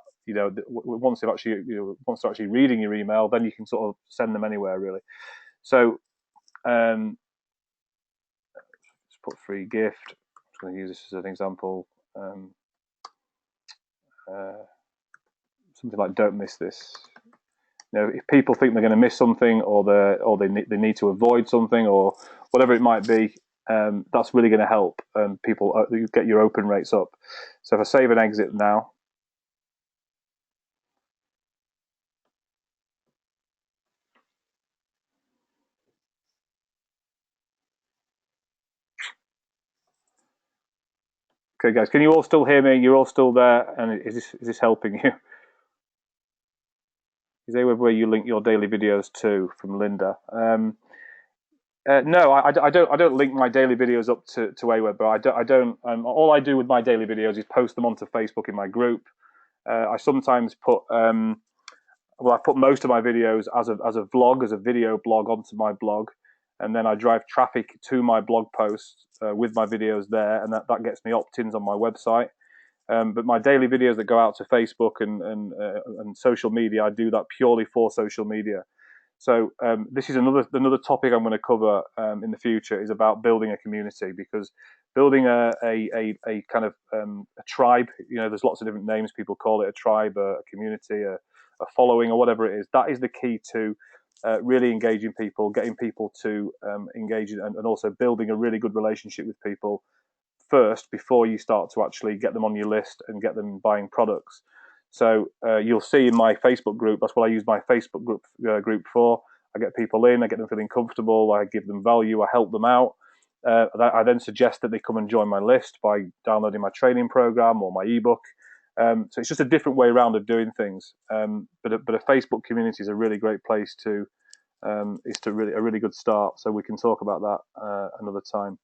once they're actually reading your email, then you can sort of send them anywhere really. So let's put free gift. I'm just going to use this as an example. Something like "Don't miss this." If people think they're going to miss something, or they need to avoid something, or whatever it might be, that's really going to help people get your open rates up. So if I save and exit now, okay, guys, can you all still hear me? You're all still there, and is this helping you? Is Aweber where you link your daily videos to? From Linda. No, I don't link my daily videos up to Aweber. I don't. All I do with my daily videos is post them onto Facebook in my group. I sometimes put I put most of my videos as a vlog, as a video blog onto my blog, and then I drive traffic to my blog posts with my videos there, and that gets me opt-ins on my website. But my daily videos that go out to Facebook and social media, I do that purely for social media. So this is another topic I'm going to cover in the future, is about building a community, because building a kind of a tribe, there's lots of different names people call it, a tribe, a community, a following, or whatever it is. That is the key to really engaging people, getting people to engage, and also building a really good relationship with people first before you start to actually get them on your list and get them buying products. So you'll see in my Facebook group, that's what I use my Facebook group for. I get people in, I get them feeling comfortable, I give them value, I help them out. I then suggest that they come and join my list by downloading my training program or my ebook. So it's just a different way around of doing things. But a Facebook community is a really great place to, a really good start. So we can talk about that another time.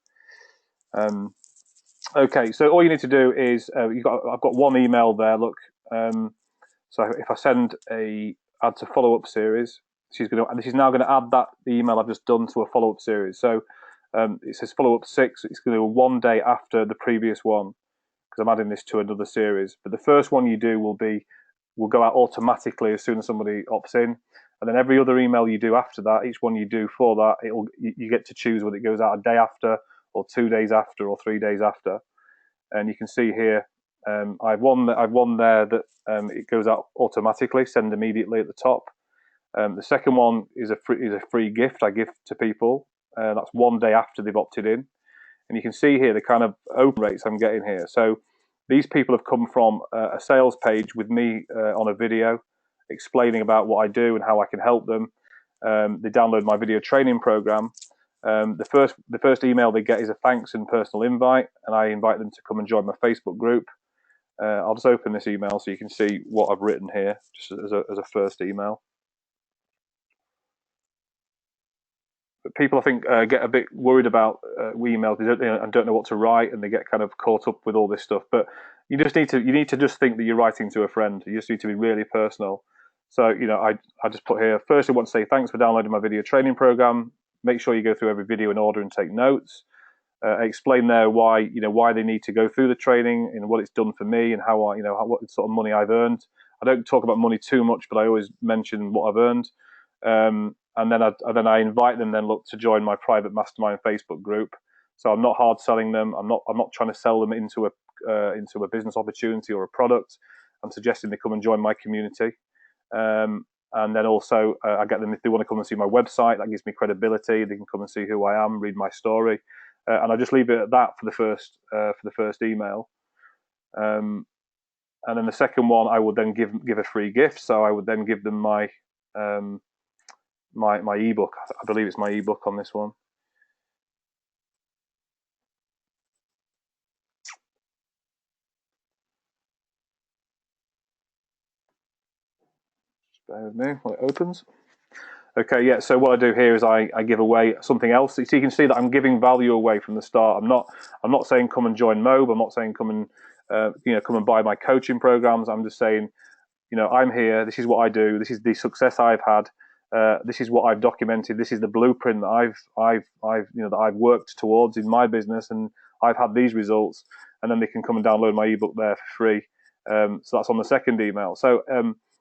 Okay, so all you need to do is I've got one email there. Look, so if I send a add to follow-up series, this is now going to add the email I've just done to a follow-up series. So it says follow-up 6. It's going to do 1 day after the previous one, because I'm adding this to another series. But the first one you do will go out automatically as soon as somebody opts in, and then every other email you do after that, each one you do for that, you get to choose whether it goes out a day after, or 2 days after, or 3 days after. And you can see here, I've one there that it goes out automatically, send immediately at the top. The second one is a free gift I give to people. That's 1 day after they've opted in. And you can see here the kind of open rates I'm getting here. So these people have come from a sales page with me on a video explaining about what I do and how I can help them. They download my video training program. The first email they get is a thanks and personal invite, and I invite them to come and join my Facebook group. I'll just open this email so you can see what I've written here, just as a first email. But people, I think, get a bit worried about emails and don't know what to write, and they get kind of caught up with all this stuff. But you need to just think that you're writing to a friend. You just need to be really personal. So I just put here, first I want to say thanks for downloading my video training program. Make sure you go through every video in order and take notes. I explain there why they need to go through the training, what it's done for me, and how what sort of money I've earned. I don't talk about money too much, but I always mention what I've earned. And then I invite them to join my private mastermind Facebook group. So I'm not hard selling them. I'm not trying to sell them into a business opportunity or a product. I'm suggesting they come and join my community. And then also I get them, if they want to come and see my website, that gives me credibility. They can come and see who I am, read my story, and I just leave it at that for the first email. And then the second one, I would then give a free gift. So I would then give them my my ebook. I believe it's my ebook on this one. Just bear with me while it opens. Okay, yeah. So what I do here is I give away something else. So you can see that I'm giving value away from the start. I'm not saying come and join Mobe. I'm not saying come and come and buy my coaching programs. I'm just saying, I'm here. This is what I do. This is the success I've had. This is what I've documented. This is the blueprint that I've worked towards in my business, and I've had these results. And then they can come and download my ebook there for free. So that's on the second email. So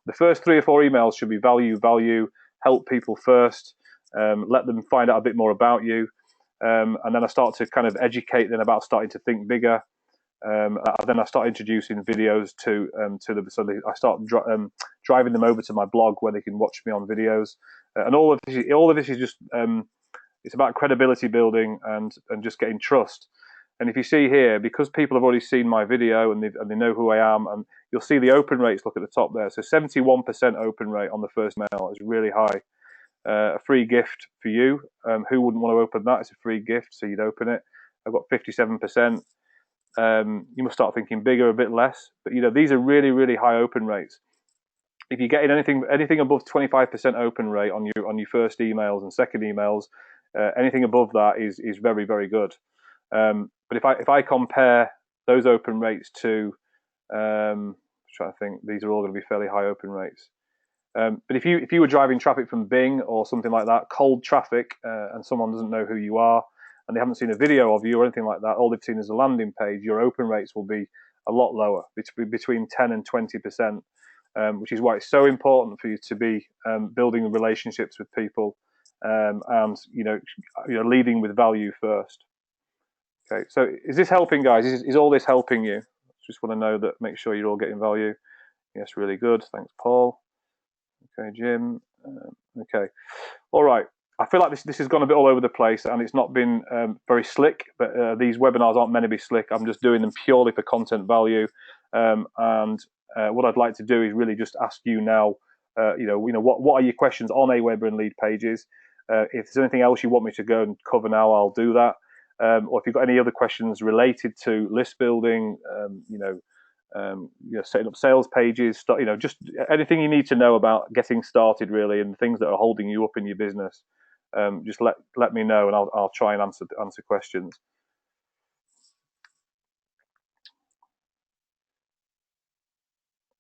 the first 3 or 4 emails should be value, help people first, let them find out a bit more about you, and then I start to kind of educate them about starting to think bigger. Then I start introducing videos to them, so I start driving them over to my blog where they can watch me on videos, and all of this is just it's about credibility building and just getting trust. And if you see here, because people have already seen my video and they know who I am, and you'll see the open rates. Look at the top there. So 71% open rate on the first mail is really high. A free gift for you. Who wouldn't want to open that? It's a free gift, so you'd open it. I've got 57%. You must start thinking bigger, a bit less. But these are really, really high open rates. If you're getting anything above 25% open rate on your first emails and second emails, anything above that is very, very good. But if I compare those open rates to, I'm trying to think, these are all going to be fairly high open rates. But if you were driving traffic from Bing or something like that, cold traffic, and someone doesn't know who you are, and they haven't seen a video of you or anything like that, all they've seen is a landing page, your open rates will be a lot lower, between 10 and 20%, which is why it's so important for you to be building relationships with people, and leading with value first. Okay, so is this helping, guys? Is all this helping you? Just want to know that. Make sure you're all getting value. Yes, really good. Thanks, Paul. Okay, Jim. Okay, all right. I feel like this has gone a bit all over the place, and it's not been very slick. But these webinars aren't meant to be slick. I'm just doing them purely for content value. What I'd like to do is really just ask you now. What are your questions on Aweber and Leadpages? If there's anything else you want me to go and cover now, I'll do that. Or if you've got any other questions related to list building, setting up sales pages, just anything you need to know about getting started, really, and things that are holding you up in your business, just let me know, and I'll try and answer questions.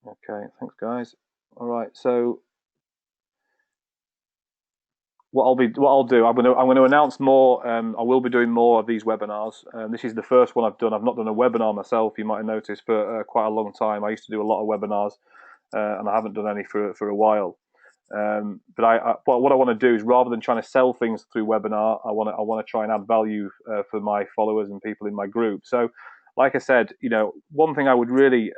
Okay, thanks, guys. All right, so what I'll do, I'm going to announce more. I will be doing more of these webinars. This is the first one I've done. I've not done a webinar myself. You might have noticed for quite a long time. I used to do a lot of webinars, and I haven't done any for a while. But what I want to do is, rather than trying to sell things through webinar, I want to try and add value for my followers and people in my group. So, like I said, one thing I would really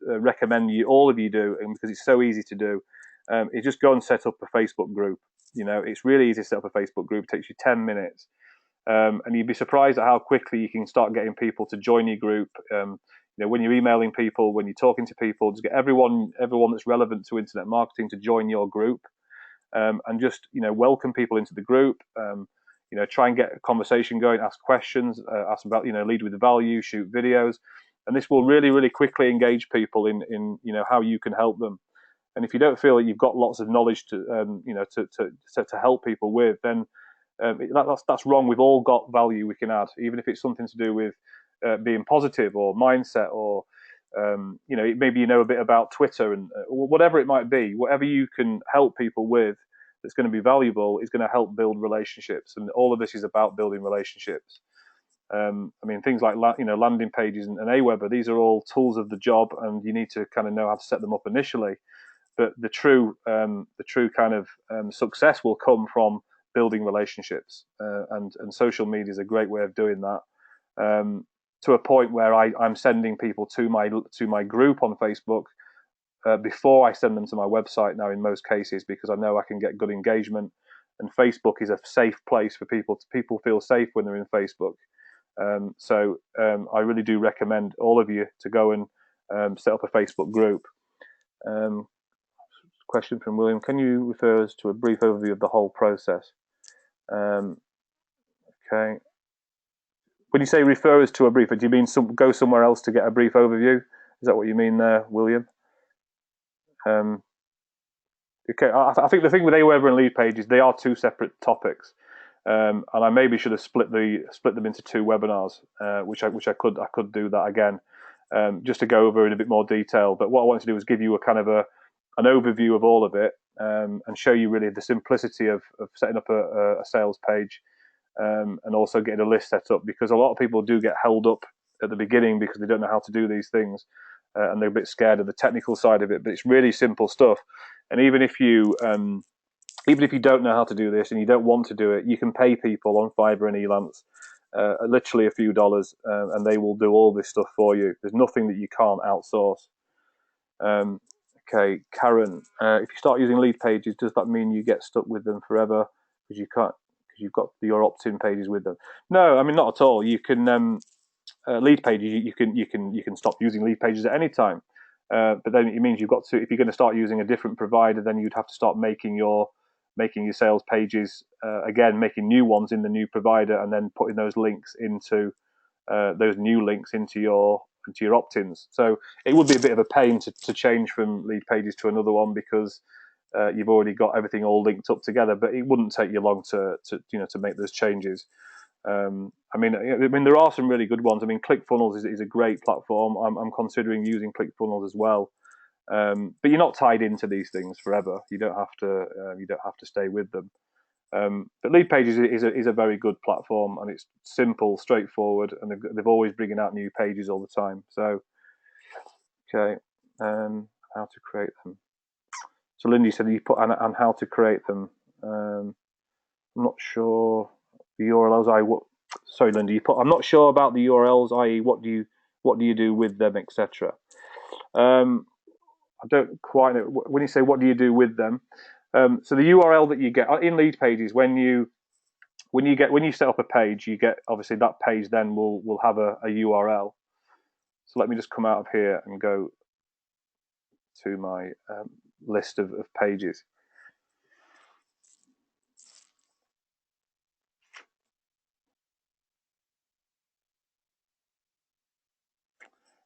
recommend all of you do, and because it's so easy to do, is just go and set up a Facebook group. It's really easy to set up a Facebook group. It takes you 10 minutes. And you'd be surprised at how quickly you can start getting people to join your group. When you're emailing people, when you're talking to people, just get everyone that's relevant to internet marketing to join your group, and just welcome people into the group. Try and get a conversation going, ask questions, ask about lead with value, shoot videos, and this will really, really quickly engage people in how you can help them. And if you don't feel that you've got lots of knowledge to help people with, then that's wrong. We've all got value we can add, even if it's something to do with being positive or mindset, or maybe a bit about Twitter, and whatever it might be. Whatever you can help people with that's going to be valuable is going to help build relationships, and all of this is about building relationships. Things like landing pages and Aweber, these are all tools of the job, and you need to kind of know how to set them up initially. But the true kind of success will come from building relationships, and social media is a great way of doing that. To a point where I'm sending people to my group on Facebook before I send them to my website now, in most cases, because I know I can get good engagement, and Facebook is a safe place for people. People feel safe when they're in Facebook. So I really do recommend all of you to go and set up a Facebook group. Question from William: can you refer us to a brief overview of the whole process? Okay. When you say refer us to a brief, do you mean go somewhere else to get a brief overview? Is that what you mean there, William? Okay. I think the thing with Aweber and Leadpages, they are 2 separate topics, and I maybe should have split them into 2 webinars, which I could do that again, just to go over in a bit more detail. But what I wanted to do was give you a kind of an overview of all of it, and show you really the simplicity of setting up a sales page, and also getting a list set up, because a lot of people do get held up at the beginning because they don't know how to do these things, and they're a bit scared of the technical side of it. But it's really simple stuff, and even if you don't know how to do this and you don't want to do it, you can pay people on Fiverr and Elance literally a few dollars, and they will do all this stuff for you. There's nothing that you can't outsource. Okay, Karen, if you start using Leadpages, does that mean you get stuck with them forever because you can't, because you've got your opt-in pages with them? No, I mean, not at all. You can Leadpages, you can stop using Leadpages at any time, but then it means you've got to, if you're going to start using a different provider, then you'd have to start making your sales pages again, making new ones in the new provider, and then putting those links into those new links into your opt-ins. So it would be a bit of a pain to change from Leadpages to another one, because you've already got everything all linked up together. But it wouldn't take you long to make those changes. I mean, there are some really good ones. I mean, ClickFunnels is a great platform. I'm considering using ClickFunnels as well. But you're not tied into these things forever. You don't have to stay with them. But Leadpages is a very good platform, and it's simple, straightforward, and they're always bringing out new pages all the time. So, okay, how to create them. So Lindy said you put and how to create them. I'm not sure the URLs. Sorry, Lindy, you put. I'm not sure about the URLs. I.e., what do you do with them, etc. I don't quite know when you say what do you do with them. So the URL that you get in Leadpages, when you set up a page, you get, obviously that page then will have a URL. So let me just come out of here and go to my list of pages.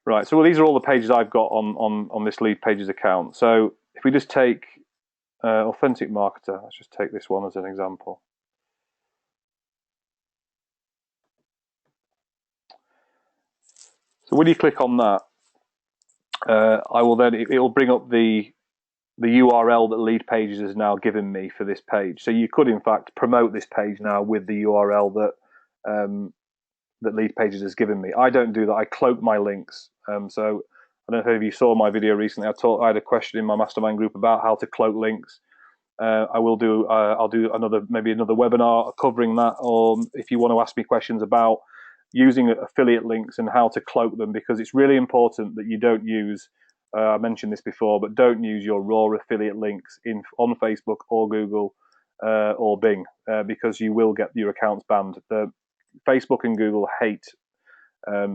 Right, so these are all the pages I've got on this Leadpages account. So if we just take Authentic Marketer, let's just take this one as an example. So when you click on that, it'll bring up the URL that Leadpages has now given me for this page. So you could in fact promote this page now with the URL that Leadpages has given me. I don't do that. I cloak my links. So I don't know if you saw my video recently. I had a question in my mastermind group about how to cloak links. I'll do maybe another webinar covering that, or if you want to ask me questions about using affiliate links and how to cloak them, because it's really important that you don't use, I mentioned this before, but don't use your raw affiliate links on Facebook or Google or Bing, because you will get your accounts banned. Facebook and Google hate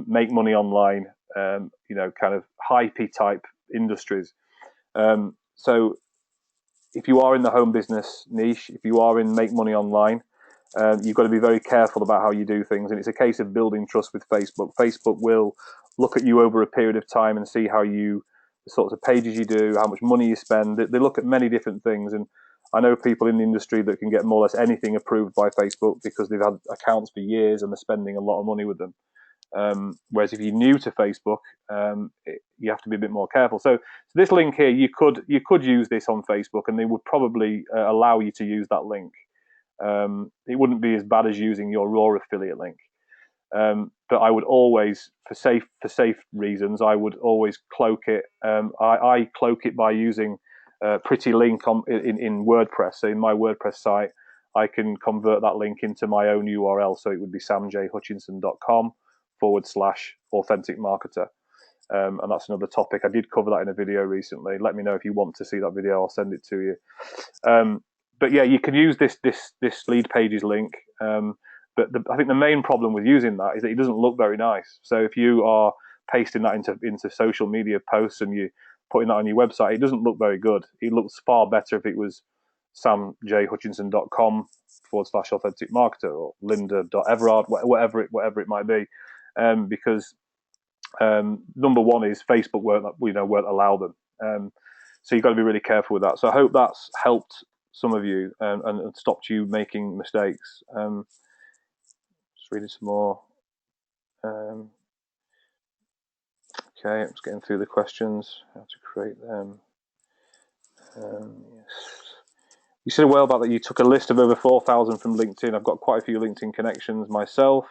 make money online, kind of hypey type industries. So if you are in the home business niche, if you are in make money online, you've got to be very careful about how you do things. And it's a case of building trust with Facebook. Facebook will look at you over a period of time and see the sorts of pages you do, how much money you spend. They look at many different things. And I know people in the industry that can get more or less anything approved by Facebook because they've had accounts for years and they're spending a lot of money with them. Whereas if you're new to Facebook, you have to be a bit more careful. So this link here, you could use this on Facebook, and they would probably allow you to use that link. It wouldn't be as bad as using your raw affiliate link. But I would always, for safe reasons, I would always cloak it. I cloak it by using Pretty Link in WordPress. So in my WordPress site, I can convert that link into my own URL. So it would be samjhutchinson.com/authentic marketer. And that's another topic. I did cover that in a video recently. Let me know if you want to see that video. I'll send it to you. But yeah, you can use this Leadpages link. But I think the main problem with using that is that it doesn't look very nice. So if you are pasting that into social media posts and you putting that on your website, it doesn't look very good. It looks far better if it was samjhutchinson.com/authentic marketer or linda.everard, whatever it might be, because number one is Facebook won't allow them. So you've got to be really careful with that. So I hope that's helped some of you and stopped you making mistakes. Just reading some more. Okay, I'm just getting through the questions. How to create them. Yes. You said a while about that you took a list of over 4,000 from LinkedIn. I've got quite a few LinkedIn connections myself.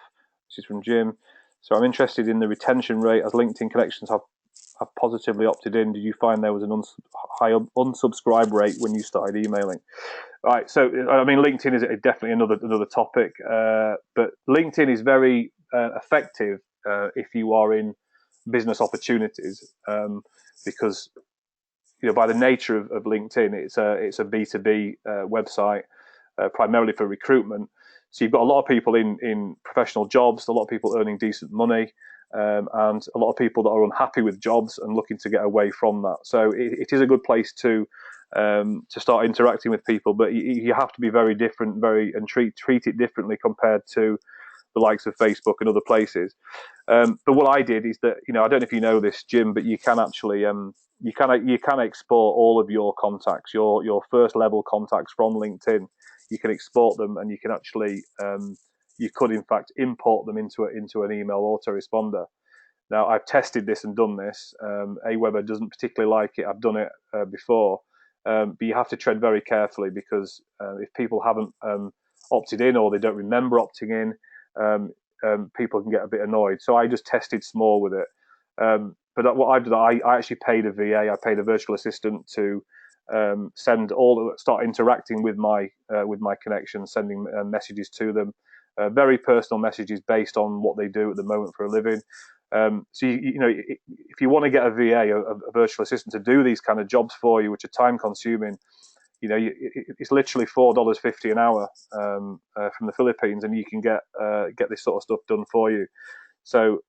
This is from Jim. So I'm interested in the retention rate as LinkedIn connections have positively opted in. Did you find there was an high unsubscribe rate when you started emailing? Right. So I mean, LinkedIn is definitely another topic, but LinkedIn is very effective if you are in business opportunities, because by the nature of LinkedIn, it's a B2B website, primarily for recruitment. So you've got a lot of people in professional jobs, a lot of people earning decent money, and a lot of people that are unhappy with jobs and looking to get away from that. So it is a good place to start interacting with people, but you have to be very different, and treat it differently compared to the likes of Facebook and other places. But what I did is that, I don't know if you know this, Jim, but you can actually you can export all of your contacts, your first level contacts from LinkedIn. You can export them, and you can actually you could in fact import them into an email autoresponder. Now I've tested this and done this. Aweber doesn't particularly like it. I've done it before, but you have to tread very carefully, because if people haven't opted in, or they don't remember opting in, people can get a bit annoyed. So I just tested small with it. But what I've done, I actually paid a VA. I paid a virtual assistant to start interacting with my connections, sending messages to them, very personal messages based on what they do at the moment for a living. So if you want to get a VA, a virtual assistant, to do these kind of jobs for you, which are time consuming, it's literally $4.50 an hour from the Philippines, and you can get this sort of stuff done for you. So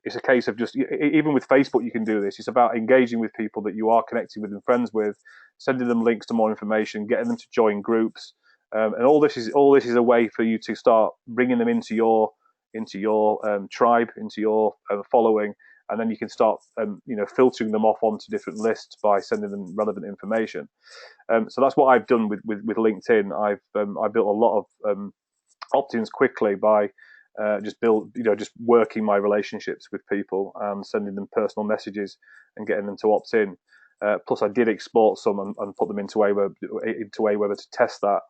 it's a case of just, even with Facebook, you can do this. It's about engaging with people that you are connected with and friends with, sending them links to more information, getting them to join groups, and all this is a way for you to start bringing them into your tribe, into your following, and then you can start filtering them off onto different lists by sending them relevant information. So that's what I've done with LinkedIn. I built a lot of opt-ins quickly by just working my relationships with people and sending them personal messages and getting them to opt in. Plus, I did export some and put them into Aweber to test that.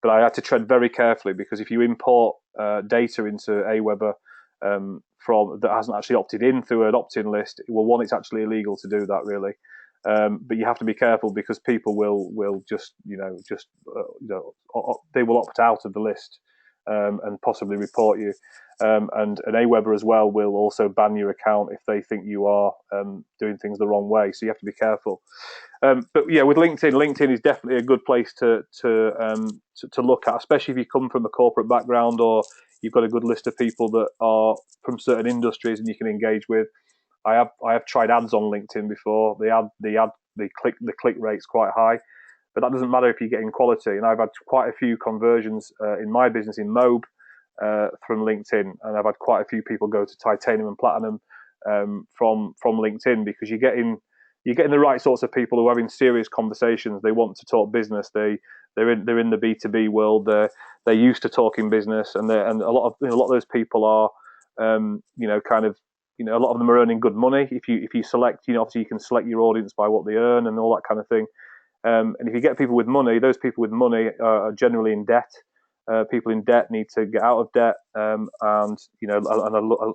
But I had to tread very carefully, because if you import data into Aweber from that hasn't actually opted in through an opt-in list, well, it's actually illegal to do that, really. But you have to be careful, because people will just they will opt out of the list and possibly report you. And Aweber as well will also ban your account if they think you are doing things the wrong way. So you have to be careful. But yeah, with LinkedIn is definitely a good place to look at, especially if you come from a corporate background, or you've got a good list of people that are from certain industries and you can engage with. I have tried ads on LinkedIn before. The click rate's quite high, but that doesn't matter if you're getting quality. And I've had quite a few conversions in my business in Mobe from LinkedIn, and I've had quite a few people go to titanium and platinum from LinkedIn, because you're getting the right sorts of people who are having serious conversations. They want to talk business. They're in the B2B world. They're used to talking business, and a lot of those people are a lot of them are earning good money. If you select, obviously you can select your audience by what they earn and all that kind of thing. And if you get people with money, those people with money are generally in debt. People in debt need to get out of debt, and are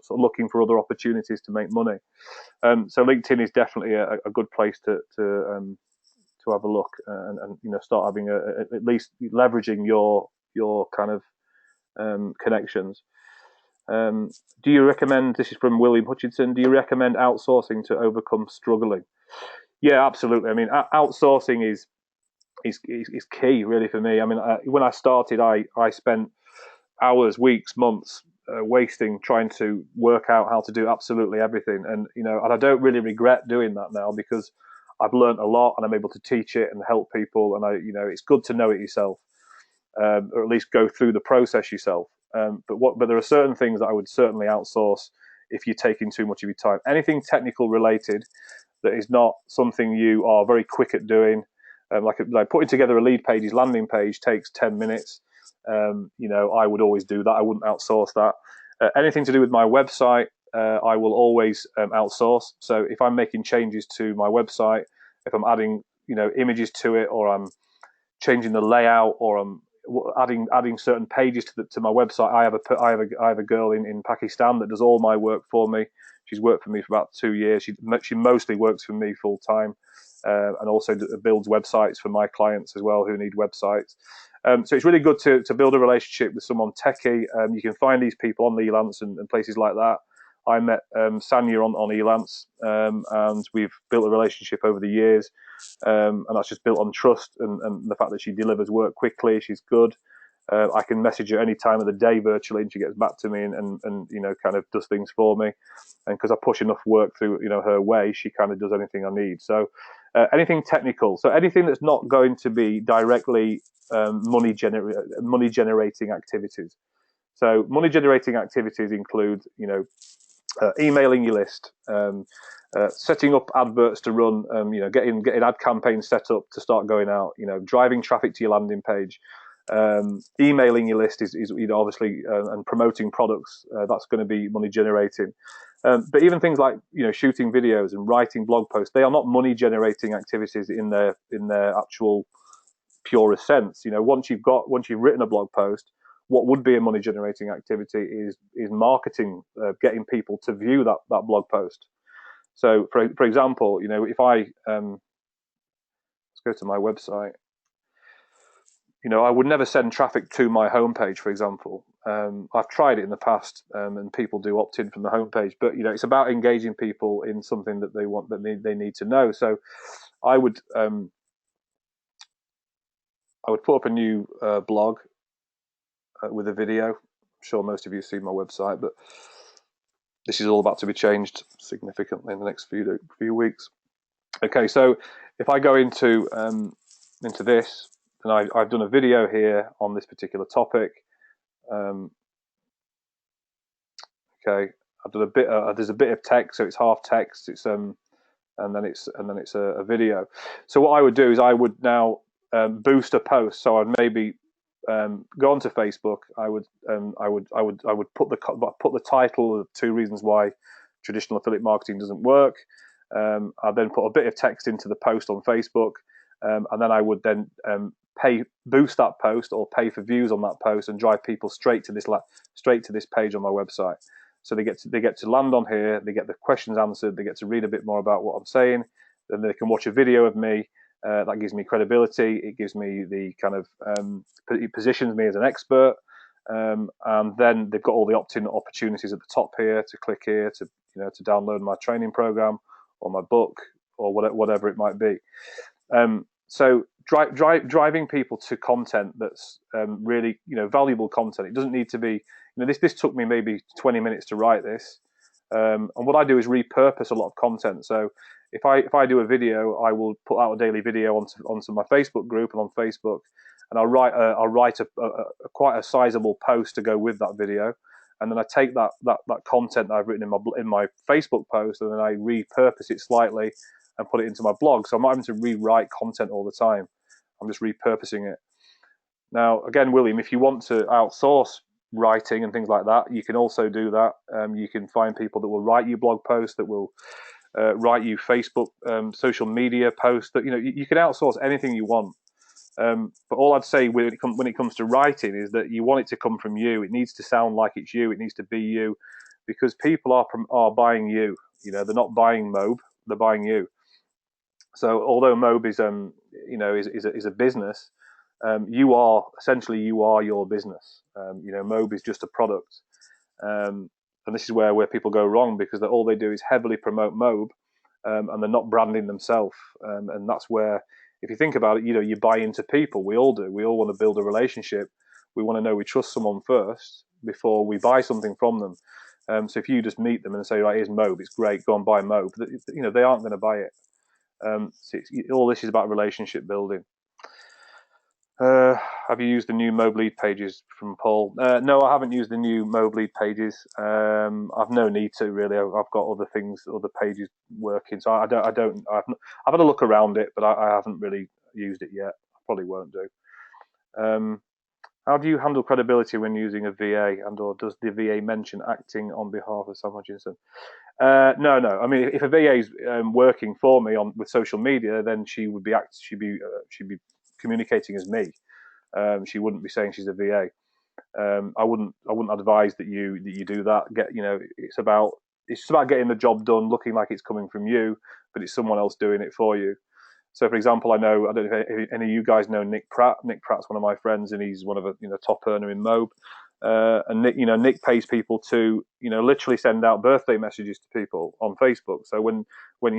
looking for other opportunities to make money. So LinkedIn is definitely a good place to have a look, and start having at least leveraging your kind of connections. Do you recommend? This is from William Hutchinson. Do you recommend outsourcing to overcome struggling? Yeah, absolutely. I mean, outsourcing is key, really, for me. I mean, when I started, I spent hours, weeks, months wasting trying to work out how to do absolutely everything, and I don't really regret doing that now, because I've learned a lot and I'm able to teach it and help people, and it's good to know it yourself, or at least go through the process yourself. But there are certain things that I would certainly outsource if you're taking too much of your time. Anything technical related that is not something you are very quick at doing, like putting together a Leadpages landing page takes 10 minutes. I would always do that. I wouldn't outsource that. Anything to do with my website, I will always outsource. So if I'm making changes to my website, if I'm adding images to it, or I'm changing the layout, or I'm adding certain pages to my website. I have a girl in Pakistan that does all my work for me. She's worked for me for about 2 years. She mostly works for me full time, and also builds websites for my clients as well who need websites. So it's really good to build a relationship with someone techie. You can find these people on Elance and places like that. I met Sanya on Elance, and we've built a relationship over the years, and that's just built on trust and the fact that she delivers work quickly. She's good. I can message her any time of the day virtually, and she gets back to me and kind of does things for me. And because I push enough work through her way, she kind of does anything I need. So anything technical, so anything that's not going to be directly money generating activities. So money generating activities include emailing your list, setting up adverts to run, getting ad campaigns set up to start going out, driving traffic to your landing page. Emailing your list is obviously, and promoting products, that's going to be money generating. But even things like shooting videos and writing blog posts, they are not money generating activities in their actual purest sense. Once you've written a blog post, what would be a money generating activity is marketing, getting people to view that blog post. So for example, if I let's go to my website. I would never send traffic to my homepage, for example. I've tried it in the past, and people do opt in from the homepage. But it's about engaging people in something that they want, that they need to know. So I would put up a new blog with a video. I'm sure most of you see my website, but this is all about to be changed significantly in the next few weeks. Okay, so if I go into this, and I've done a video here on this particular topic. Okay, I've done a bit. There's a bit of text, so it's half text. It's and then it's a video. So what I would do is I would now boost a post. So I'd maybe go onto Facebook. I would put the title of 2 reasons why traditional affiliate marketing doesn't work. I'd then put a bit of text into the post on Facebook, and then I would then boost that post or pay for views on that post and drive people straight to this page on my website. So they get to land on here, they get the questions answered, they get to read a bit more about what I'm saying, then they can watch a video of me. That gives me credibility. It gives me the kind of it positions me as an expert, and then they've got all the opt-in opportunities at the top here to click here to to download my training program or my book or whatever it might be. So driving people to content that's really valuable content. It doesn't need to be this took me maybe 20 minutes to write this, and what I do is repurpose a lot of content. So if I do a video, I will put out a daily video onto my Facebook group and on Facebook, and I'll write a quite a sizable post to go with that video, and then I take that content that I've written in my Facebook post, and then I repurpose it slightly and put it into my blog. So I'm not having to rewrite content all the time. I'm just repurposing it. Now, again, William, if you want to outsource writing and things like that, you can also do that. You can find people that will write you blog posts, that will write you Facebook, social media posts. That you can outsource anything you want. But all I'd say when it comes to writing is that you want it to come from you. It needs to sound like it's you. It needs to be you, because people are buying you. They're not buying Mobe. They're buying you. So although Mobe is is a business, you are your business. Mobe is just a product, and this is where people go wrong, because all they do is heavily promote Mobe, and they're not branding themselves. And that's where, if you think about it, you buy into people. We all do. We all want to build a relationship. We want to know we trust someone first before we buy something from them. So if you just meet them and say, right, here's Mobe, it's great, go and buy Mobe, they aren't going to buy it. So all this is about relationship building. Have you used the new Mobe Leadpages from Paul? No, I haven't used the new Mobe Leadpages. I've no need to really. I've got other pages working, so I've had a look around it, but I haven't really used it yet. I probably won't do. How do you handle credibility when using a VA, and or does the VA mention acting on behalf of Sam Hutchinson? No. I mean, if a VA is working for me on with social media, then she'd be communicating as me. She wouldn't be saying she's a VA. I wouldn't advise that you do that. It's about getting the job done, looking like it's coming from you, but it's someone else doing it for you. So, for example, I don't know if any of you guys know Nick Pratt. Nick Pratt's one of my friends, and he's one of the top earner in Mobe. And Nick pays people to literally send out birthday messages to people on Facebook. So when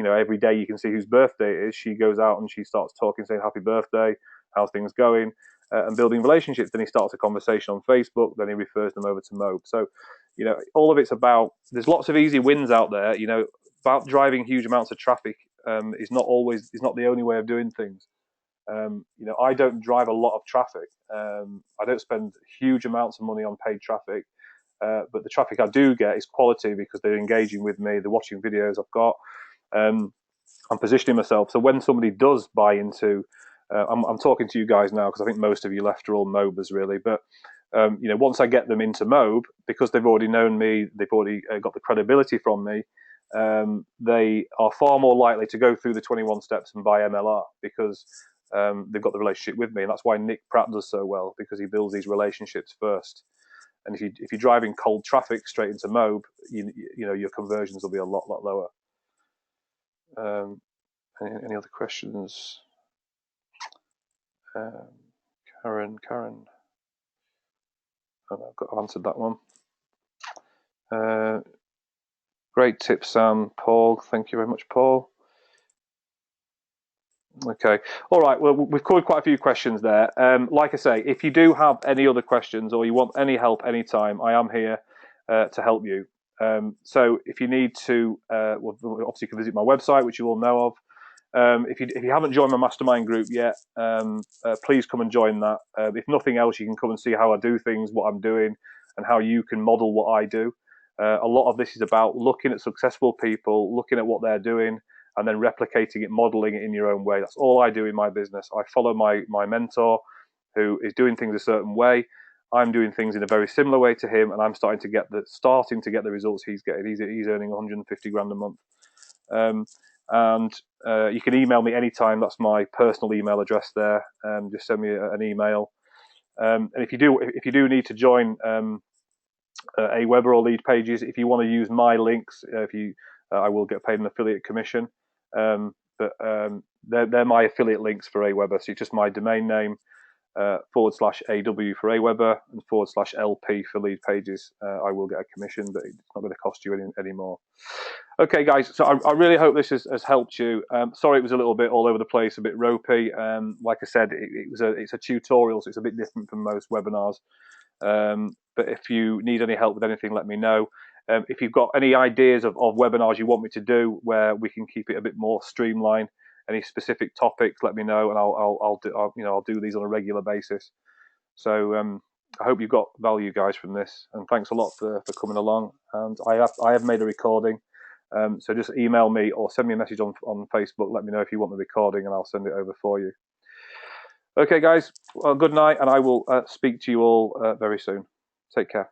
every day you can see whose birthday it is, she goes out and she starts talking, saying happy birthday, how's things going, and building relationships. Then he starts a conversation on Facebook. Then he refers them over to Mobe. So all of it's about. There's lots of easy wins out there. About driving huge amounts of traffic is not the only way of doing things. I don't drive a lot of traffic. I don't spend huge amounts of money on paid traffic, but the traffic I do get is quality because they're engaging with me, they're watching videos I've got. I'm positioning myself. So when somebody does buy into, I'm talking to you guys now because I think most of you left are all Mobers really, but once I get them into Mobe, because they've already known me, they've already got the credibility from me, they are far more likely to go through the 21 steps and buy MLR because they've got the relationship with me. And that's why Nick Pratt does so well, because he builds these relationships first. And if you're driving cold traffic straight into Mobe, your conversions will be a lot lower. Any other questions? Karen. I've answered that one. Great tip, Sam. Paul, thank you very much, Paul. Okay, all right. Well, we've covered quite a few questions there. Like I say, if you do have any other questions or you want any help anytime, I am here to help you. So if you need to, obviously you can visit my website, which you all know of. If you haven't joined my mastermind group yet, please come and join that. If nothing else, you can come and see how I do things, what I'm doing, and how you can model what I do. A lot of this is about looking at successful people, looking at what they're doing, and then replicating it, modeling it in your own way. That's all I do in my business. I follow my mentor, who is doing things a certain way. I'm doing things in a very similar way to him, and I'm starting to get the results he's getting. He's earning 150 grand a month. You can email me anytime. That's my personal email address there. Just send me an email. And if you do need to join Aweber or Leadpages, if you want to use my links, I will get paid an affiliate commission. But they're my affiliate links for Aweber. So it's just my domain name /AW for Aweber and /LP for Leadpages. I will get a commission, but it's not going to cost you any more. Okay, guys. So I really hope this has helped you. Sorry, it was a little bit all over the place, a bit ropey. Like I said, it's a tutorial, so it's a bit different from most webinars. But if you need any help with anything, let me know. If you've got any ideas of webinars you want me to do where we can keep it a bit more streamlined, any specific topics, let me know, and I'll do these on a regular basis. So I hope you've got value, guys, from this, and thanks a lot for coming along. And I have made a recording, so just email me or send me a message on Facebook. Let me know if you want the recording, and I'll send it over for you. Okay, guys. Well, good night, and I will speak to you all very soon. Take care.